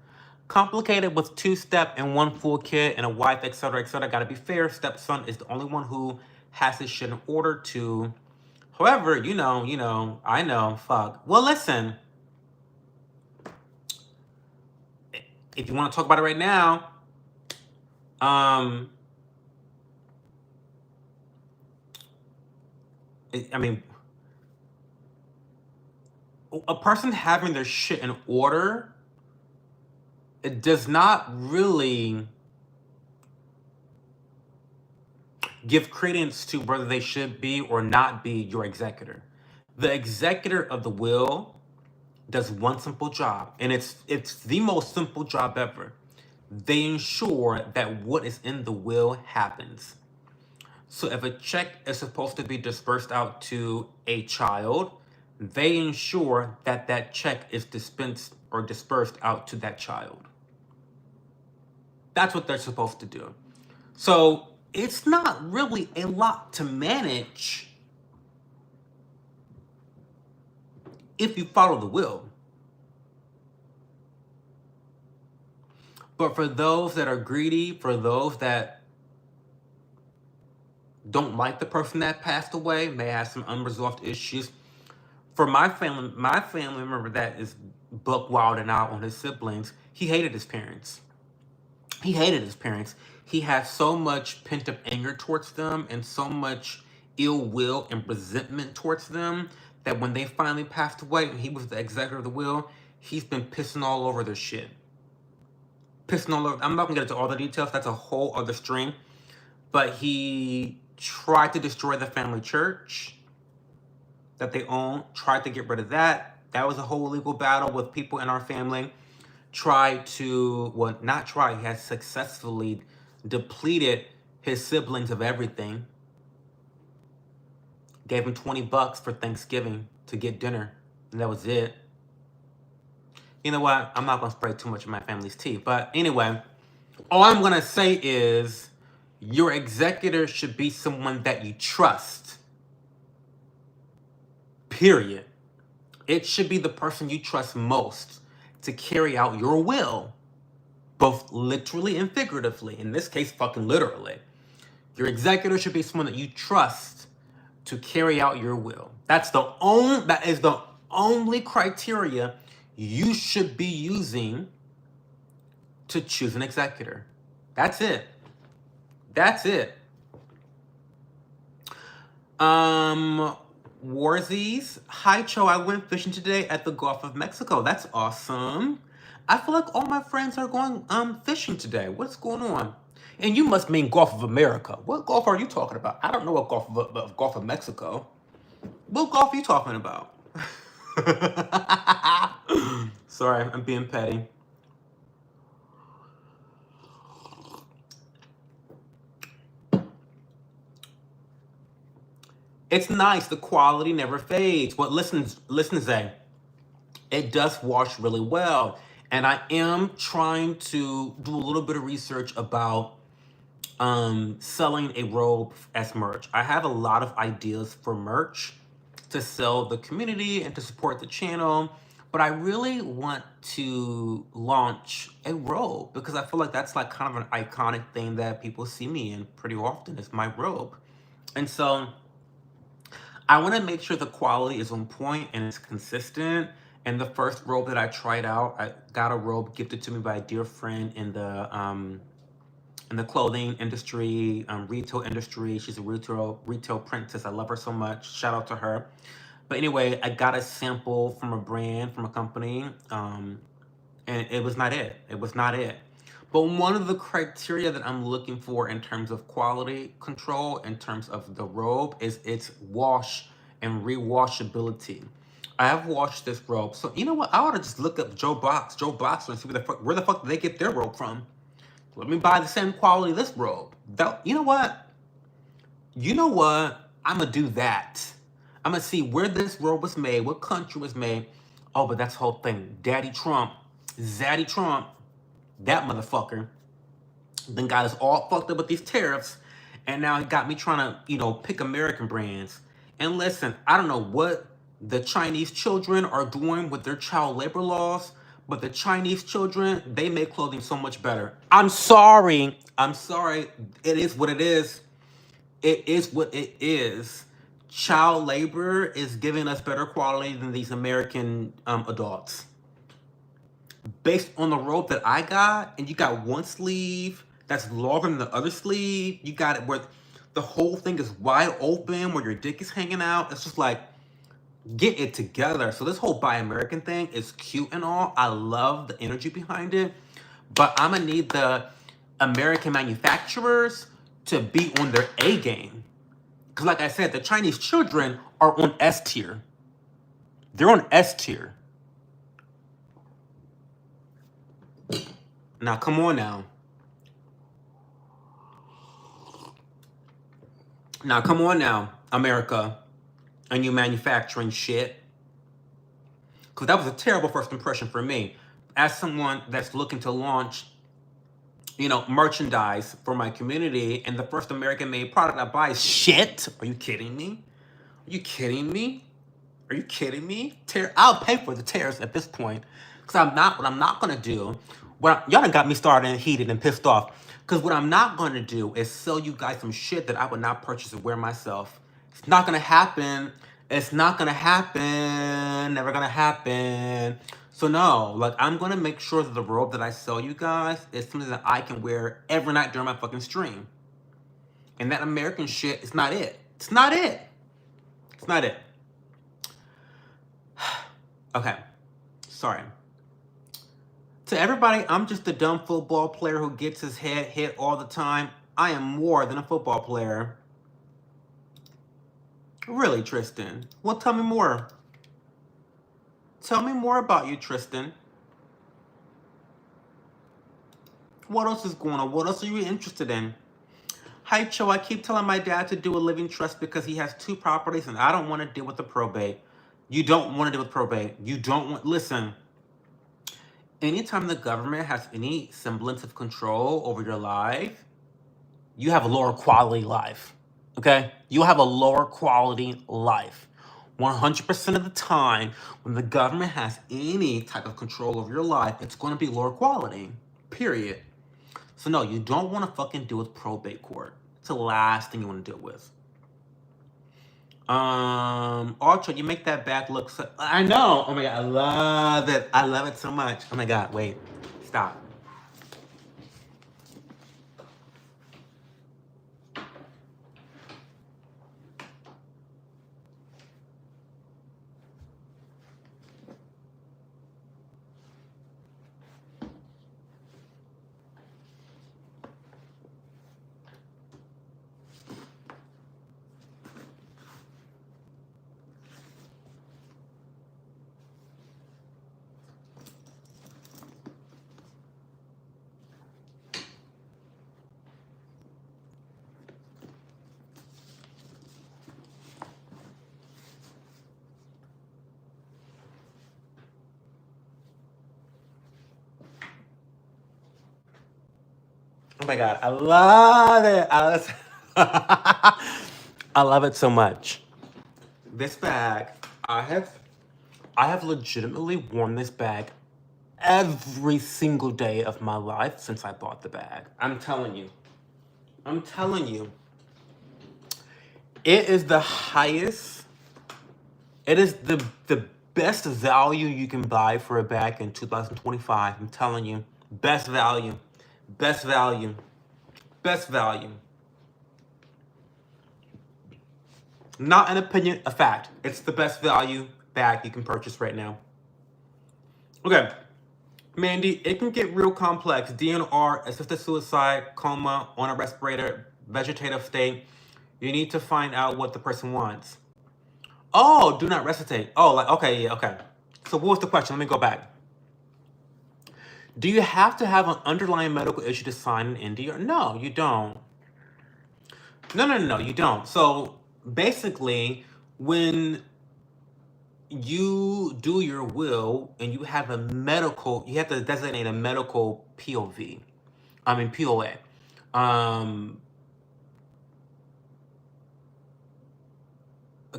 Complicated with 2-step and 1 full kid and a wife, etc., etc. Gotta be fair. Stepson is the only one who has his shit in order to. However, I know, fuck. Well, listen. If you want to talk about it right now, I mean, a person having their shit in order, it does not really give credence to whether they should be or not be your executor. The executor of the will does one simple job, and it's the most simple job ever. They ensure that what is in the will happens. So if a check is supposed to be dispersed out to a child, they ensure that that check is dispensed or dispersed out to that child. That's what they're supposed to do. So it's not really a lot to manage if you follow the will. But for those that are greedy, for those that don't like the person that passed away, may have some unresolved issues. For my family member that is buck wilding out on his siblings, he hated his parents. He hated his parents. He had so much pent-up anger towards them and so much ill will and resentment towards them that when they finally passed away and he was the executor of the will, he's been pissing all over their shit. Pissing all over. I'm not gonna get into all the details. That's a whole other string. But he tried to destroy the family church that they own, tried to get rid of that. That was a whole legal battle with people in our family. Tried to, well, not try, he has successfully depleted his siblings of everything. Gave him $20 for Thanksgiving to get dinner, and that was it. You know what? I'm not gonna spray too much of my family's tea, but anyway, all I'm gonna say is your executor should be someone that you trust. Period. It should be the person you trust most to carry out your will, both literally and figuratively. In this case, fucking literally. Your executor should be someone that you trust to carry out your will. That is the only criteria you should be using to choose an executor. That's it. That's it. Warzies. Hi, Cho. I went fishing today at the Gulf of Mexico. That's awesome. I feel like all my friends are going fishing today. What's going on? And you must mean Gulf of America. What Gulf are you talking about? I don't know what Gulf of Mexico. What Gulf are you talking about? Sorry, I'm being petty. It's nice. The quality never fades. What listen to say, it does wash really well. And I am trying to do a little bit of research about selling a robe as merch. I have a lot of ideas for merch to sell the community and to support the channel, but I really want to launch a robe because I feel like that's like kind of an iconic thing that people see me in pretty often is my robe. And so I want to make sure the quality is on point and it's consistent. And the first robe that I tried out, I got a robe gifted to me by a dear friend in the clothing industry, retail industry. She's a retail princess. I love her so much. Shout out to her. But anyway, I got a sample from a brand, from a company, and it was not it. It was not it. But one of the criteria that I'm looking for in terms of quality control, in terms of the robe, is its wash and rewashability. I have washed this robe. So you know what? I ought to just look up Joe Boxer, and see where the fuck did they get their robe from. Let me buy the same quality of this robe. You know what? You know what? I'm going to do that. I'm going to see where this robe was made, what country was made. Oh, but that's the whole thing. Zaddy Trump, that motherfucker, then got us all fucked up with these tariffs. And now he got me trying to, pick American brands. And listen, I don't know what the Chinese children are doing with their child labor laws, but the Chinese children, they make clothing so much better. I'm sorry. It is what it is. It is what it is. Child labor is giving us better quality than these American adults. Based on the robe that I got, and you got one sleeve that's longer than the other sleeve. You got it where the whole thing is wide open, where your dick is hanging out. It's just like, get it together. So this whole Buy American thing is cute and all. I love the energy behind it. But I'm going to need the American manufacturers to be on their A game. Because like I said, the Chinese children are on S tier. They're on S tier. Now, come on now. Now, come on now, America, and you manufacturing shit. Because that was a terrible first impression for me. As someone that's looking to launch, merchandise for my community, and the first American-made product I buy is shit. Are you kidding me? Are you kidding me? Are you kidding me? I'll pay for the tears at this point. Because what I'm not going to do, y'all done got me started and heated and pissed off. Because what I'm not going to do is sell you guys some shit that I would not purchase and wear myself. It's not going to happen. It's not going to happen. Never going to happen. So no, I'm going to make sure that the robe that I sell you guys is something that I can wear every night during my fucking stream. And that American shit is not it. It's not it. It's not it. Okay. Sorry. To everybody, I'm just a dumb football player who gets his head hit all the time. I am more than a football player. Really, Tristan? Well, tell me more. Tell me more about you, Tristan. What else is going on? What else are you interested in? Hi, Cho. I keep telling my dad to do a living trust because he has 2 properties and I don't want to deal with the probate. You don't want to deal with probate. You don't want... Listen. Anytime the government has any semblance of control over your life, you have a lower quality life. Okay? You have a lower quality life. 100% of the time, when the government has any type of control over your life, it's going to be lower quality. Period. So no, you don't want to fucking deal with probate court. It's the last thing you want to deal with. Archer, you make that bag look so... I know. Oh my God, I love it. I love it so much. Oh my God, wait. Stop. Oh my God, I love it. I love it so much. This bag, I have legitimately worn this bag every single day of my life since I bought the bag. I'm telling you. I'm telling you. It is the highest, it is the best value you can buy for a bag in 2025. I'm telling you. Best value. Best value. Best value. Not an opinion, a fact. It's the best value bag you can purchase right now. Okay. Mandy, it can get real complex. DNR, assisted suicide, coma, on a respirator, vegetative state. You need to find out what the person wants. Oh, do not resuscitate. Oh, okay, yeah, okay. So what was the question? Let me go back. Do you have to have an underlying medical issue to sign an NDA? No, you don't. No, you don't. So basically, when you do your will and you have you have to designate a medical POV. I mean, POA.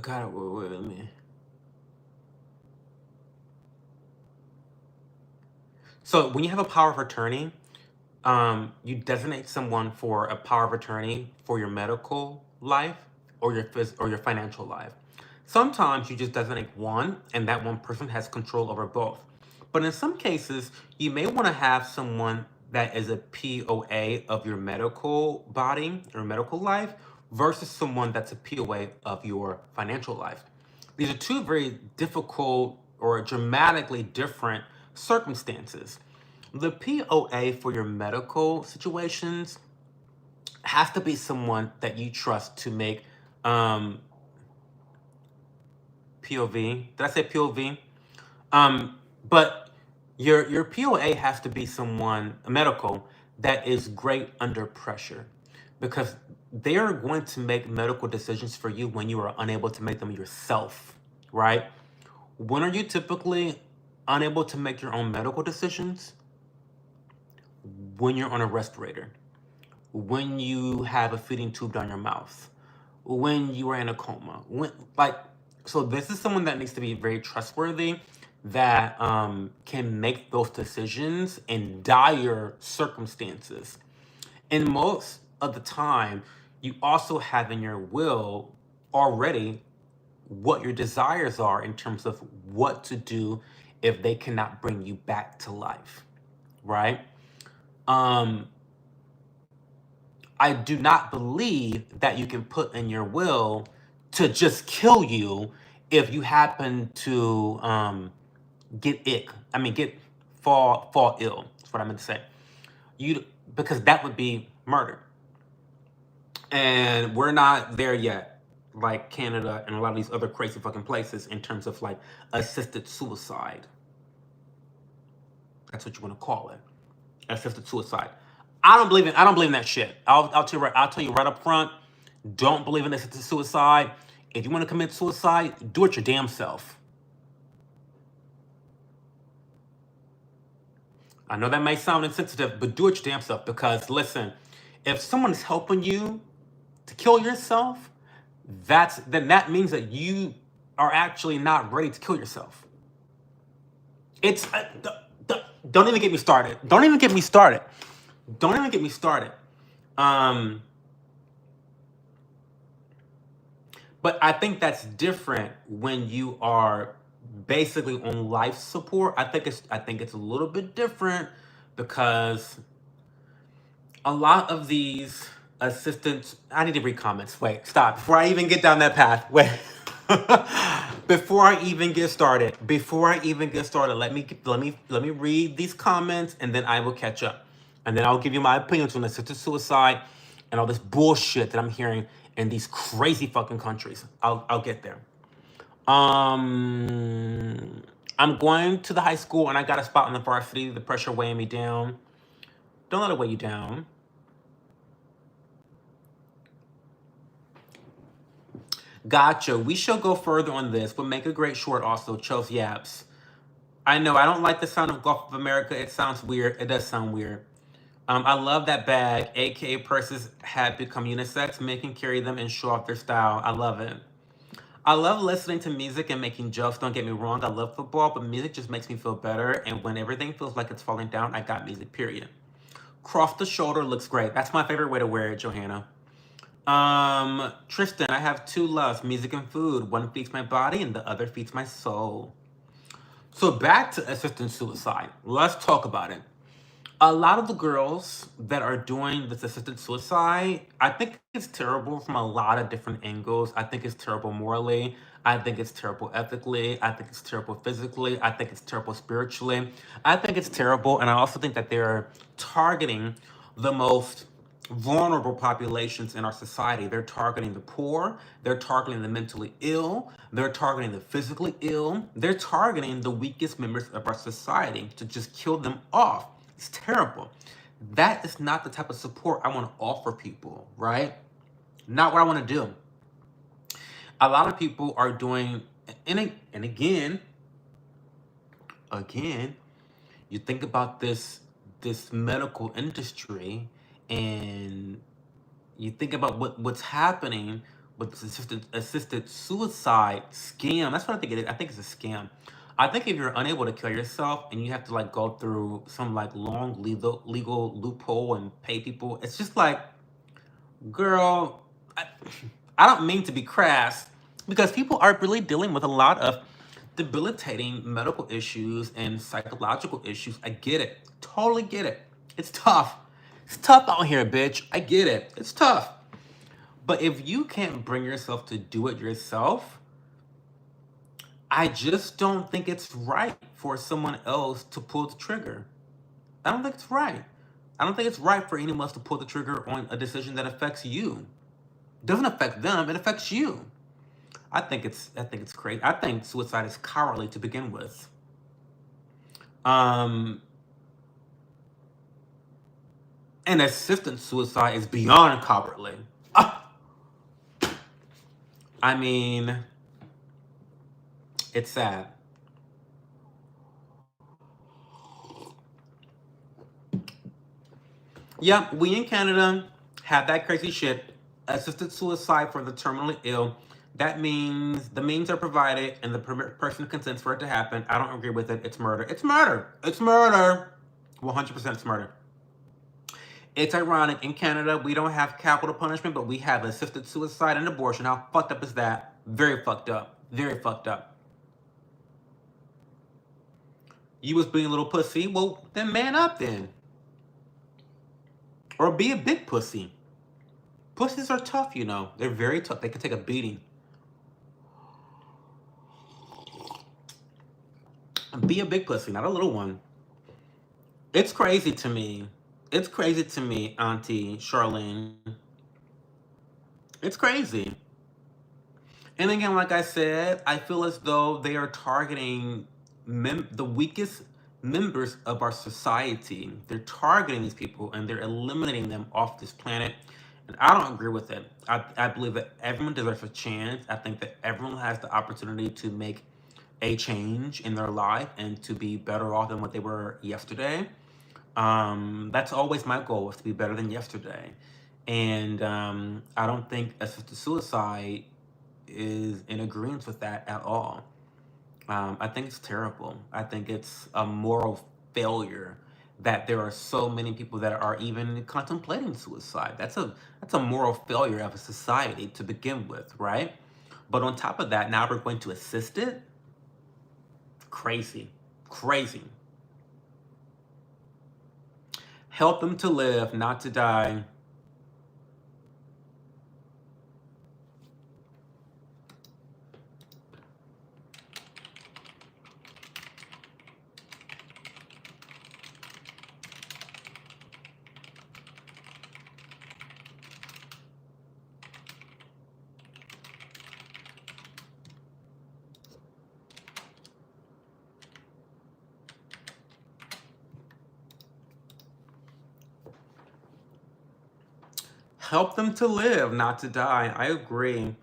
God, wait, let me. So when you have a power of attorney, you designate someone for a power of attorney for your medical life or your financial life. Sometimes you just designate one, and that one person has control over both. But in some cases, you may want to have someone that is a POA of your medical body or medical life versus someone that's a POA of your financial life. These are 2 very difficult or dramatically different circumstances. The POA for your medical situations has to be someone that you trust to make POV. Did I say POV? But your POA has to be someone medical that is great under pressure, because they are going to make medical decisions for you when you are unable to make them yourself, right? When are you typically unable to make your own medical decisions? When you're on a respirator, when you have a feeding tube down your mouth, when you are in a coma, so this is someone that needs to be very trustworthy, that can make those decisions in dire circumstances. And most of the time, you also have in your will already what your desires are in terms of what to do if they cannot bring you back to life, right? Um, I do not believe that you can put in your will to just kill you if you happen to get ick. I mean, fall ill. That's what I meant to say. You Because that would be murder, and we're not there yet, like Canada and a lot of these other crazy fucking places in terms of like assisted suicide. That's what you want to call it, assisted suicide. I don't believe in that shit. I'll tell you right up front. Don't believe in assisted suicide. If you want to commit suicide, do it your damn self. I know that may sound insensitive, but do it your damn self. Because listen, if someone is helping you to kill yourself, then that means that you are actually not ready to kill yourself. It's don't even get me started. Don't even get me started. Don't even get me started. But I think that's different when you are basically on life support. I think it's a little bit different because a lot of these assistants. I need to read comments. Wait, stop. Before I even get down that path. Wait. Before I even get started. Let me read these comments, and then I will catch up, and then I'll give you my opinions on assisted suicide and all this bullshit that I'm hearing in these crazy fucking countries. I'll get there. I'm going to the high school, and I got a spot on the varsity. The pressure weighing me down. Don't let it weigh you down. Gotcha. We shall go further on this, but make a great short also. Chelsea Apps. I know, I don't like the sound of Gulf of America. It sounds weird. It does sound weird. I love that bag. AKA purses have become unisex. Men can carry them and show off their style. I love it. I love listening to music and making jokes. Don't get me wrong. I love football, but music just makes me feel better. And when everything feels like it's falling down, I got music, period. Cross the shoulder looks great. That's my favorite way to wear it, Johanna. Tristan, I have two loves, music and food. One feeds my body and the other feeds my soul. So back to assisted suicide. Let's talk about it. A lot of the girls that are doing this assisted suicide, I think it's terrible from a lot of different angles. I think it's terrible morally. I think it's terrible ethically. I think it's terrible physically. I think it's terrible spiritually. I think it's terrible, and I also think that they're targeting the most vulnerable populations in our society. They're targeting the poor, they're targeting the mentally ill, they're targeting the physically ill, they're targeting the weakest members of our society to just kill them off. It's terrible. That is not the type of support I want to offer people, right? Not what I want to do. A lot of people are doing, and again, you think about this medical industry, and you think about what's happening with this assisted suicide scam. That's what I think it is. I think it's a scam. I think if you're unable to kill yourself and you have to like go through some like long legal loophole and pay people, it's just like, girl, I don't mean to be crass, because people are really dealing with a lot of debilitating medical issues and psychological issues. I get it. Totally get it. It's tough. It's tough out here, bitch. I get it. It's tough. But if you can't bring yourself to do it yourself, I just don't think it's right for someone else to pull the trigger. I don't think it's right. I don't think it's right for anyone else to pull the trigger on a decision that affects you. It doesn't affect them, it affects you. I think it's crazy. I think suicide is cowardly to begin with. And assisted suicide is beyond cowardly. I mean, it's sad. Yeah, we in Canada have that crazy shit. Assisted suicide for the terminally ill. That means the means are provided and the person consents for it to happen. I don't agree with it. It's murder. It's murder. It's murder. 100% it's murder. It's ironic. In Canada, we don't have capital punishment, but we have assisted suicide and abortion. How fucked up is that? Very fucked up. Very fucked up. You was being a little pussy? Well, then man up then. Or be a big pussy. Pussies are tough, you know. They're very tough. They can take a beating. Be a big pussy, not a little one. It's crazy to me. It's crazy to me, Auntie Charlene. It's crazy. And again, like I said, I feel as though they are targeting the weakest members of our society. They're targeting these people and they're eliminating them off this planet. And I don't agree with it. I believe that everyone deserves a chance. I think that everyone has the opportunity to make a change in their life and to be better off than what they were yesterday. That's always my goal, is to be better than yesterday. And I don't think assisted suicide is in agreement with that at all. I think it's terrible. I think it's a moral failure that there are so many people that are even contemplating suicide. That's a moral failure of a society to begin with, right? But on top of that, now we're going to assist it? Crazy. Crazy. Help them to live, not to die. Help them to live, not to die. I agree.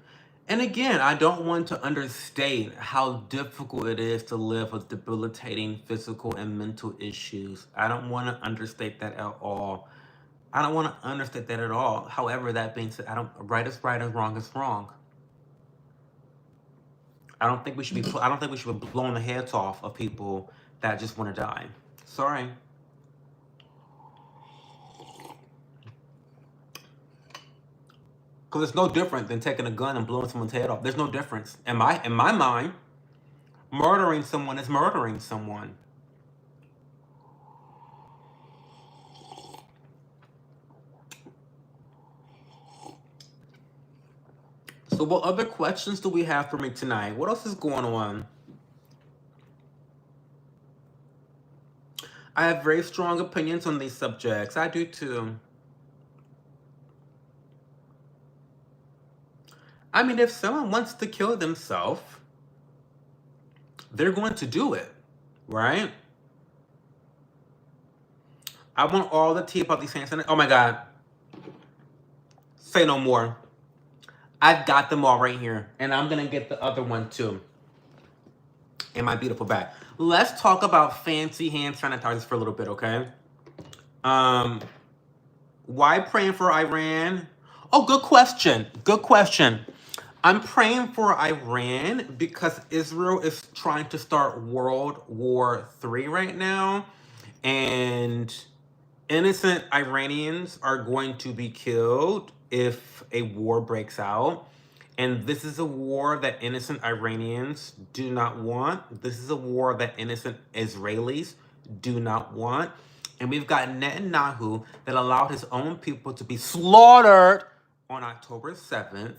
And again, I don't want to understate how difficult it is to live with debilitating physical and mental issues. I don't want to understate that at all. I don't want to understate that at all. However, that being said, right is right and wrong is wrong. I don't think we should be blowing the heads off of people that just want to die. Sorry. Because it's no different than taking a gun and blowing someone's head off. There's no difference. In my mind, murdering someone is murdering someone. So what other questions do we have for me tonight? What else is going on? I have very strong opinions on these subjects. I do too. I mean, if someone wants to kill themselves, they're going to do it, right? I want all the tea about these hand sanitizer. Oh my God. Say no more. I've got them all right here. And I'm going to get the other one too in my beautiful bag. Let's talk about fancy hand sanitizers for a little bit, okay? Why praying for Iran? Oh, good question. Good question. I'm praying for Iran because Israel is trying to start World War III right now. And innocent Iranians are going to be killed if a war breaks out. And this is a war that innocent Iranians do not want. This is a war that innocent Israelis do not want. And we've got Netanyahu that allowed his own people to be slaughtered on October 7th.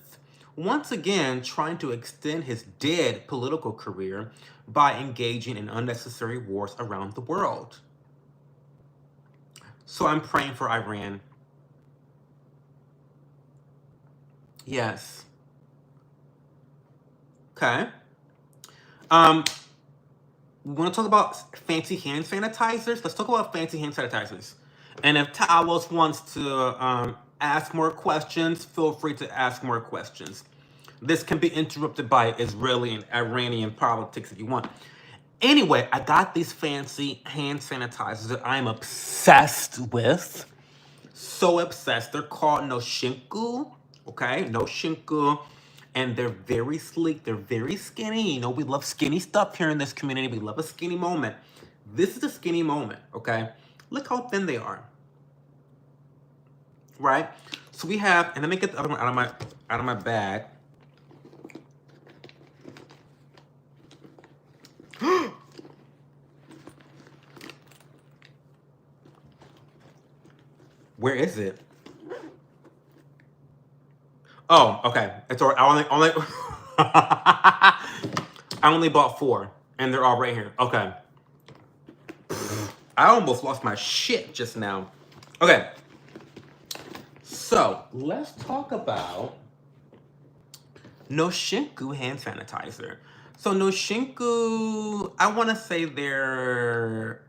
Once again, trying to extend his dead political career by engaging in unnecessary wars around the world. So I'm praying for Iran. Yes. Okay. We want to talk about fancy hand sanitizers. Let's talk about fancy hand sanitizers. And if Talos wants to ask more questions, feel free to ask more questions. This can be interrupted by Israeli and Iranian politics if you want. Anyway, I got these fancy hand sanitizers that I'm obsessed with. So obsessed. They're called Noshinku. Okay, Noshinku. And they're very sleek. They're very skinny. You know, we love skinny stuff here in this community. We love a skinny moment. This is a skinny moment, okay? Look how thin they are. Right? So we have, and let me get the other one out of my bag. Where is it? Oh, okay. It's all right. I only bought 4, and they're all right here. Okay. I almost lost my shit just now. Okay. So let's talk about Noshinku hand sanitizer. So Noshinku, I want to say they're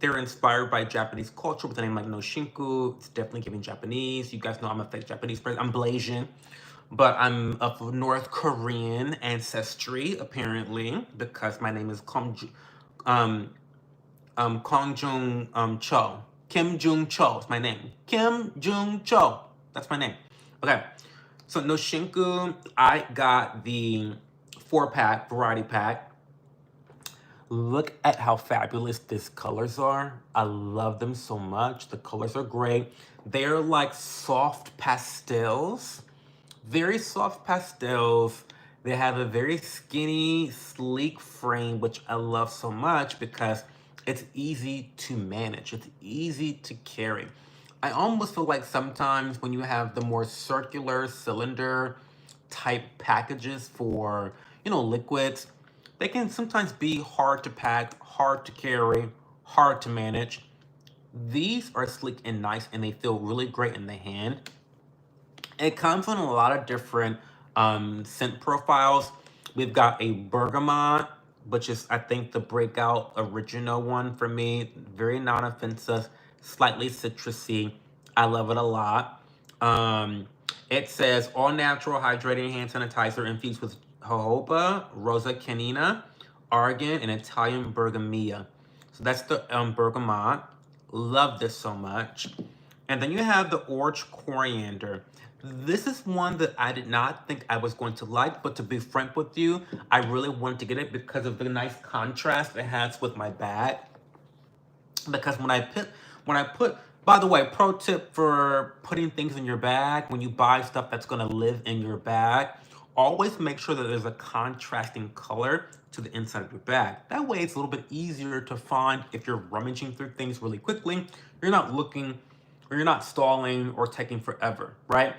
inspired by Japanese culture with the name like Noshinku. It's definitely giving Japanese. You guys know I'm a fake Japanese person. I'm Blasian, but I'm of North Korean ancestry apparently because my name is Kong Jung Cho. Kim Jung Cho is my name. Kim Jung Cho. That's my name. Okay. So Noshinku, I got the 4-pack, variety pack. Look at how fabulous these colors are. I love them so much. The colors are great. They're like soft pastels. Very soft pastels. They have a very skinny, sleek frame, which I love so much because it's easy to manage. It's easy to carry. I almost feel like sometimes when you have the more circular cylinder type packages for, you know, liquids, they can sometimes be hard to pack, hard to carry, hard to manage. These are sleek and nice, and they feel really great in the hand. It comes in a lot of different scent profiles. We've got a bergamot, which is, I think, the breakout original one for me. Very non-offensive, slightly citrusy. I love it a lot. It says all natural hydrating hand sanitizer infused with jojoba, rosa canina, argan, and Italian bergamia. So that's the bergamot. Love this so much. And then you have the orange coriander. This is one that I did not think I was going to like, but to be frank with you, I really wanted to get it because of the nice contrast it has with my bag. Because when I put, by the way, pro tip for putting things in your bag, when you buy stuff that's gonna live in your bag, always make sure that there's a contrasting color to the inside of your bag. That way it's a little bit easier to find if you're rummaging through things really quickly. You're not looking, or you're not stalling or taking forever, right?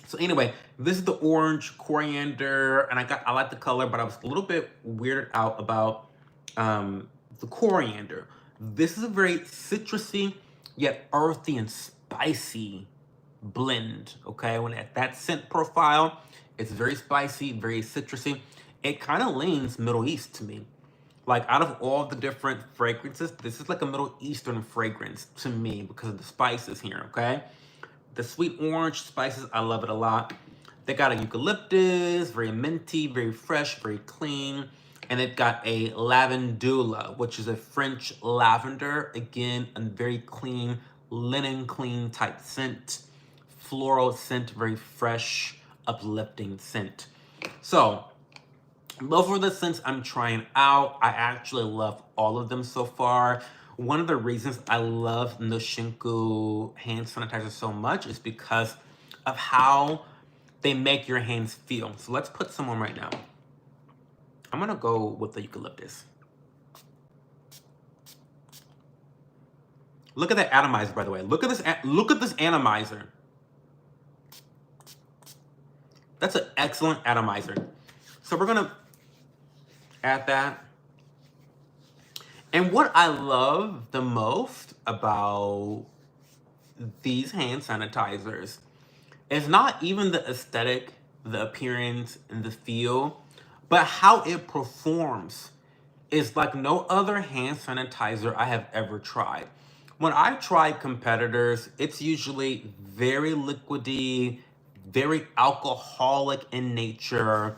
So anyway, this is the orange coriander, and I like the color, but I was a little bit weirded out about the coriander. This is a very citrusy, yet earthy and spicy blend, okay? When at that scent profile, it's very spicy, very citrusy. It kind of leans Middle East to me. Like, out of all the different fragrances, this is like a Middle Eastern fragrance to me because of the spices here, okay? The sweet orange spices, I love it a lot. They got a eucalyptus, very minty, very fresh, very clean. And they've got a lavandula, which is a French lavender. Again, a very clean, linen clean type scent. Floral scent, very fresh, uplifting scent. So, those are the scents I'm trying out. I actually love all of them so far. One of the reasons I love Noshinku hand sanitizer so much is because of how they make your hands feel. So let's put some on right now. I'm gonna go with the eucalyptus. Look at that atomizer, by the way. Look at this atomizer. That's an excellent atomizer. So we're gonna add that. And what I love the most about these hand sanitizers is not even the aesthetic, the appearance, and the feel, but how it performs is like no other hand sanitizer I have ever tried. When I've tried competitors, it's usually very liquidy, very alcoholic in nature,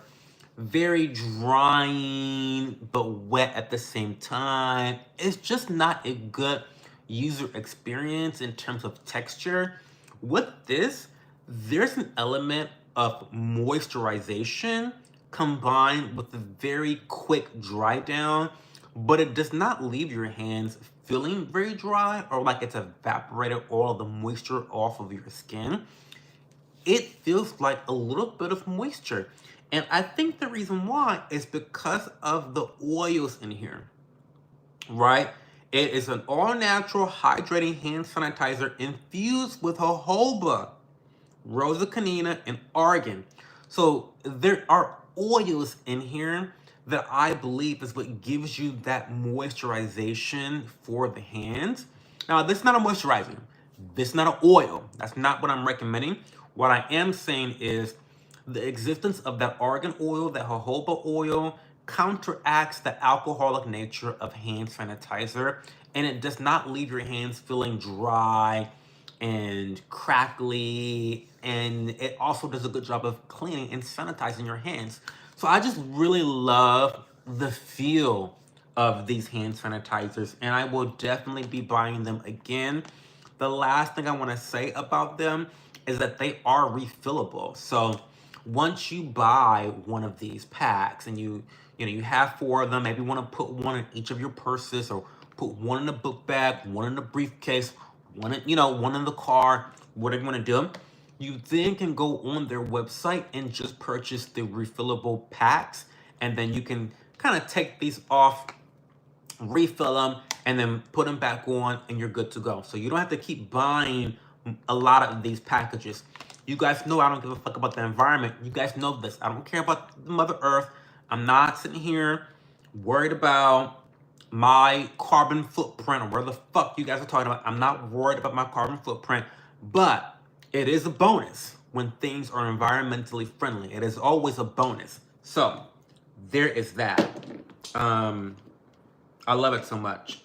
very drying but wet at the same time. It's just not a good user experience in terms of texture. With this, there's an element of moisturization combined with a very quick dry down, but it does not leave your hands feeling very dry or like it's evaporated all of the moisture off of your skin. It feels like a little bit of moisture. And I think the reason why is because of the oils in here, right? It is an all-natural hydrating hand sanitizer infused with jojoba, Rosa canina, and argan. So there are oils in here that I believe is what gives you that moisturization for the hands. Now, this is not a moisturizer. This is not an oil. That's not what I'm recommending. What I am saying is the existence of that argan oil, that jojoba oil, counteracts the alcoholic nature of hand sanitizer, and it does not leave your hands feeling dry and crackly, and it also does a good job of cleaning and sanitizing your hands. So I just really love the feel of these hand sanitizers, and I will definitely be buying them again. The last thing I want to say about them is that they are refillable. So once you buy one of these packs and you have 4 of them, maybe you want to put one in each of your purses, or put one in a book bag, one in a briefcase, one in the car, whatever you want to do, you then can go on their website and just purchase the refillable packs, and then you can kind of take these off, refill them, and then put them back on, and you're good to go. So you don't have to keep buying a lot of these packages. You guys know I don't give a fuck about the environment. You guys know this. I don't care about Mother Earth. I'm not sitting here worried about my carbon footprint or where the fuck you guys are talking about. I'm not worried about my carbon footprint, but it is a bonus when things are environmentally friendly. It is always a bonus. So there is that. I love it so much.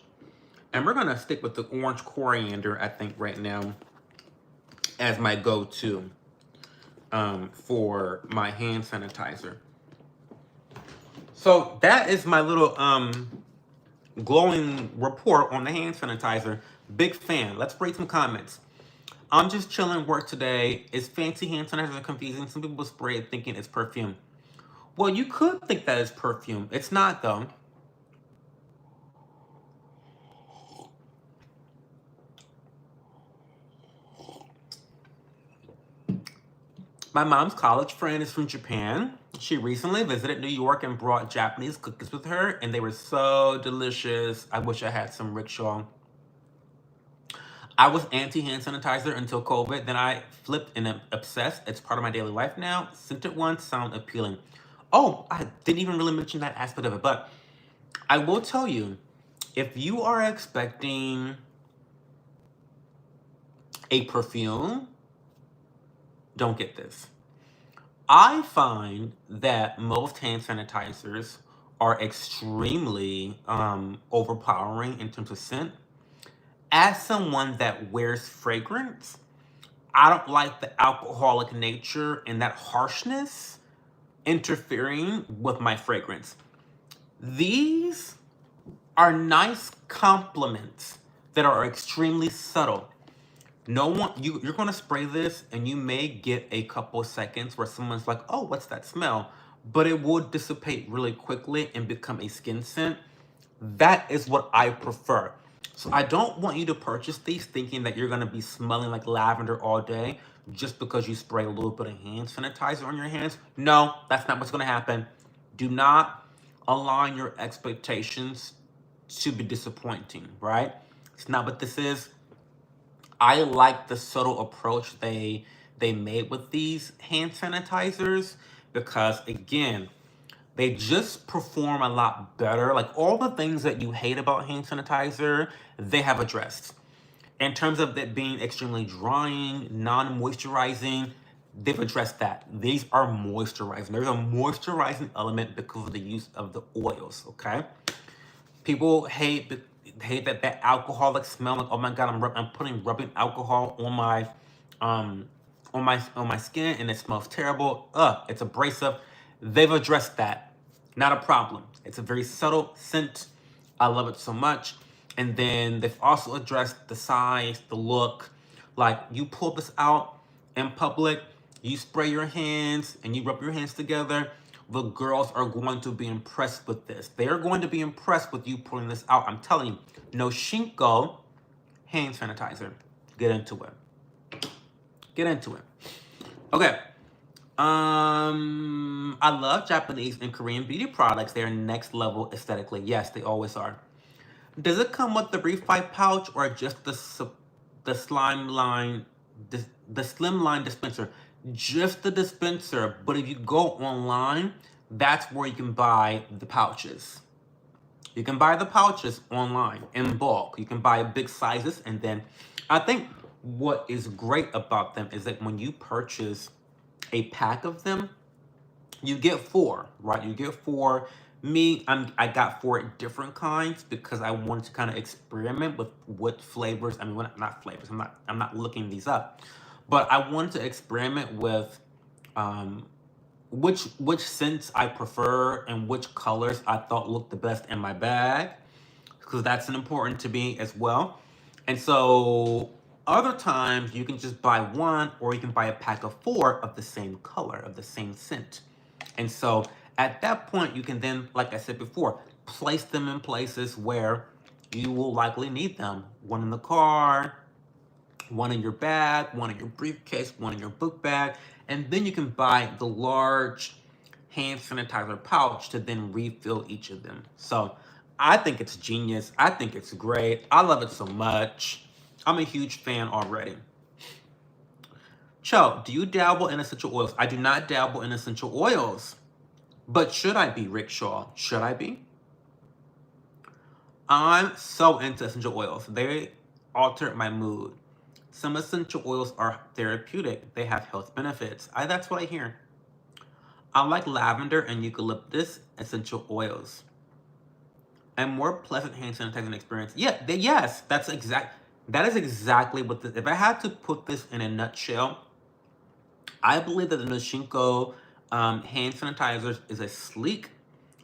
And we're gonna stick with the orange coriander, I think, right now as my go-to for my hand sanitizer. So that is my little glowing report on the hand sanitizer. Big fan. Let's read some comments. I'm just chilling work today. Is fancy hand sanitizer confusing? Some people spray it thinking it's perfume. Well, you could think that it's perfume. It's not, though. My mom's college friend is from Japan. She recently visited New York and brought Japanese cookies with her, and they were so delicious. I wish I had some rickshaw. I was anti-hand sanitizer until COVID. Then I flipped and am obsessed. It's part of my daily life now. Scented ones sound appealing. Oh, I didn't even really mention that aspect of it, but I will tell you, if you are expecting a perfume, don't get this. I find that most hand sanitizers are extremely overpowering in terms of scent. As someone that wears fragrance, I don't like the alcoholic nature and that harshness interfering with my fragrance. These are nice compliments that are extremely subtle. No one, you're gonna spray this and you may get a couple seconds where someone's like, oh, what's that smell? But it will dissipate really quickly and become a skin scent. That is what I prefer. So I don't want you to purchase these thinking that you're gonna be smelling like lavender all day just because you spray a little bit of hand sanitizer on your hands. No, that's not what's gonna happen. Do not align your expectations to be disappointing, right? It's not what this is. I like the subtle approach they made with these hand sanitizers because, again, they just perform a lot better. Like all the things that you hate about hand sanitizer, they have addressed. In terms of it being extremely drying, non-moisturizing, they've addressed that. These are moisturizing. There's a moisturizing element because of the use of the oils, okay? People hate that alcoholic smell. Like, oh my God, I'm rubbing alcohol on my on my skin and it smells terrible. It's abrasive. They've addressed that. Not a problem. It's a very subtle scent. I love it so much. And then they've also addressed the size, the look. Like, you pull this out in public, you spray your hands and you rub your hands together. The girls are going to be impressed with this. They are going to be impressed with you pulling this out. I'm telling you, no Shinko hand sanitizer. Get into it. Get into it. Okay. I love Japanese and Korean beauty products. They're next level aesthetically. Yes, they always are. Does it come with the refi pouch or just the slim line dispenser? Just the dispenser. But if you go online, that's where you can buy the pouches. You can buy the pouches online in bulk. You can buy big sizes, and then I think what is great about them is that when you purchase a pack of them, you get 4, right? You get 4. Me, I got 4 different kinds because I wanted to kind of experiment with what flavors. I mean, not flavors. I'm not looking these up, but I wanted to experiment with which scents I prefer and which colors I thought looked the best in my bag, because that's important to me as well. And so other times you can just buy 1, or you can buy a pack of 4 of the same color, of the same scent. And so at that point, you can then, like I said before, place them in places where you will likely need them. 1 in the car, 1 in your bag, 1 in your briefcase, 1 in your book bag. And then you can buy the large hand sanitizer pouch to then refill each of them. So I think it's genius. I think it's great. I love it so much. I'm a huge fan already. Cho, do you dabble in essential oils? I do not dabble in essential oils. But should I be, Rickshaw? Should I be? I'm so into essential oils. They alter my mood. Some essential oils are therapeutic. They have health benefits. That's what I hear. I like lavender and eucalyptus essential oils. And more pleasant hand sanitizing experience. Yeah, yes, that is exactly what this. If I had to put this in a nutshell, I believe that the Noshinko hand sanitizers is a sleek,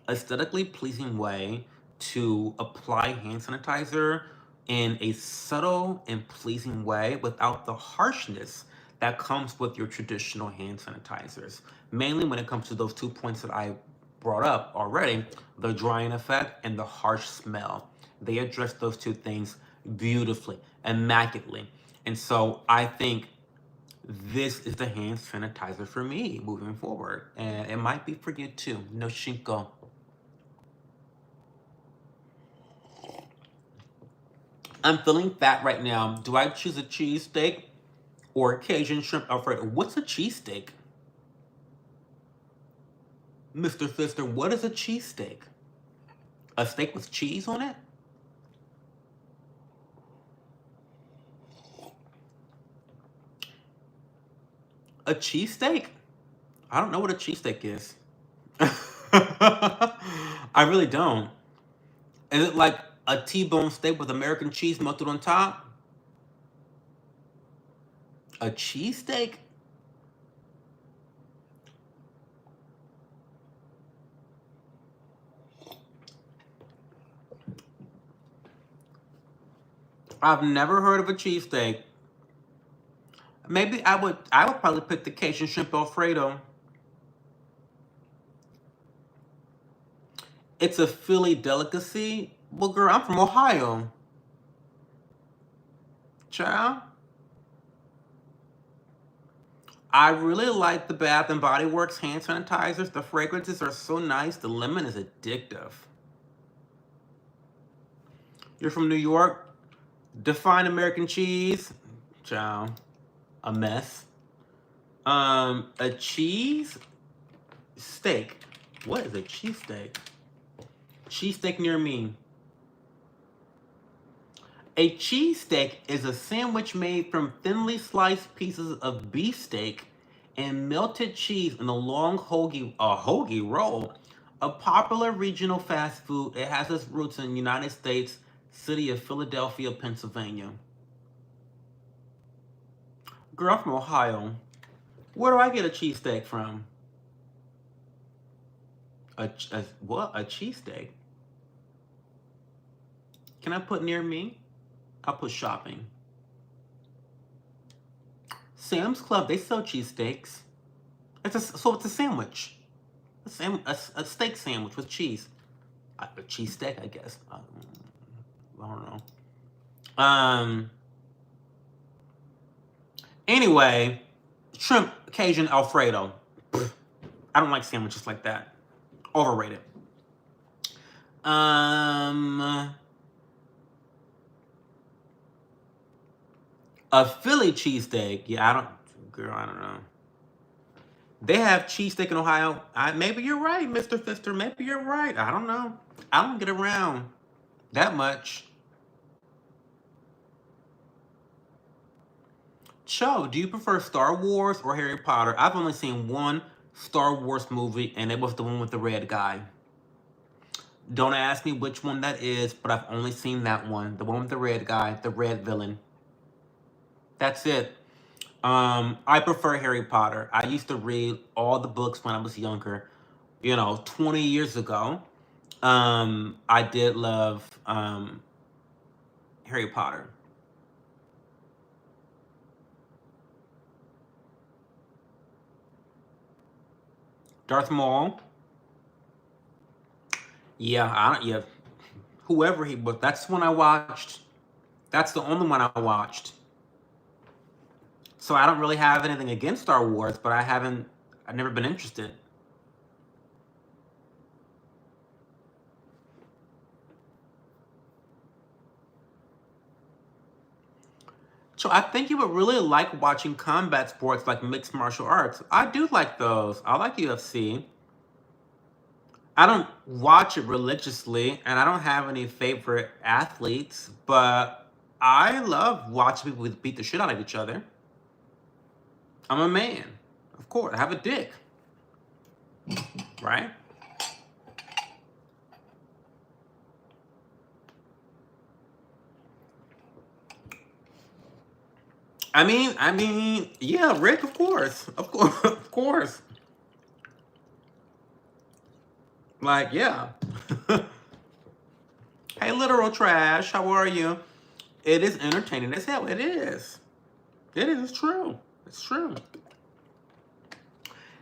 aesthetically pleasing way to apply hand sanitizer in a subtle and pleasing way without the harshness that comes with your traditional hand sanitizers. Mainly when it comes to those 2 points that I brought up already, the drying effect and the harsh smell. They address those 2 things beautifully, immaculately. And so I think this is the hand sanitizer for me moving forward. And it might be for you too. Noshinko. I'm feeling fat right now. Do I choose a cheesesteak or Cajun shrimp Alfredo? What's a cheesesteak? Mr. Fister, what is a cheesesteak? A steak with cheese on it? A cheesesteak? I don't know what a cheesesteak is. I really don't. Is it like a T-bone steak with American cheese melted on top? A cheesesteak? I've never heard of a cheesesteak. Maybe I would probably pick the Cajun shrimp Alfredo. It's a Philly delicacy. Well, girl, I'm from Ohio. Child. I really like the Bath & Body Works hand sanitizers. The fragrances are so nice. The lemon is addictive. You're from New York? Define American cheese. Child. A mess. A cheese steak. What is a cheesesteak? Cheesesteak near me. A cheesesteak is a sandwich made from thinly sliced pieces of beefsteak and melted cheese in a long hoagie roll. A popular regional fast food. It has its roots in the United States, city of Philadelphia, Pennsylvania. Girl, I'm from Ohio. Where do I get a cheesesteak from? What? A cheesesteak? Can I put near me? I'll put shopping. Sam's Club, they sell cheesesteaks. So it's a sandwich. A steak sandwich with cheese. A cheesesteak, I guess. I don't know. Anyway, shrimp Cajun Alfredo. I don't like sandwiches like that. Overrated. A Philly cheesesteak. Yeah, I don't know. They have cheesesteak in Ohio. Maybe you're right, Mr. Fister. Maybe you're right. I don't know. I don't get around that much. Cho, do you prefer Star Wars or Harry Potter? I've only seen one Star Wars movie, and it was the one with the red guy. Don't ask me which one that is, but I've only seen that one. The one with the red guy, the red villain. That's it. I prefer Harry Potter. I used to read all the books when I was younger. 20 years ago. I did love Harry Potter. Darth Maul. Yeah, whoever he was. That's the one I watched. That's the only one I watched. So I don't really have anything against Star Wars, but I've never been interested. So I think you would really like watching combat sports like mixed martial arts. I do like those. I like UFC. I don't watch it religiously, and I don't have any favorite athletes, but I love watching people beat the shit out of each other. I'm a man. Of course, I have a dick. Right? I mean, yeah, Rick, of course. Of course. Like, yeah. Hey, literal trash, how are you? It is entertaining as hell. It is. It is true. It's true.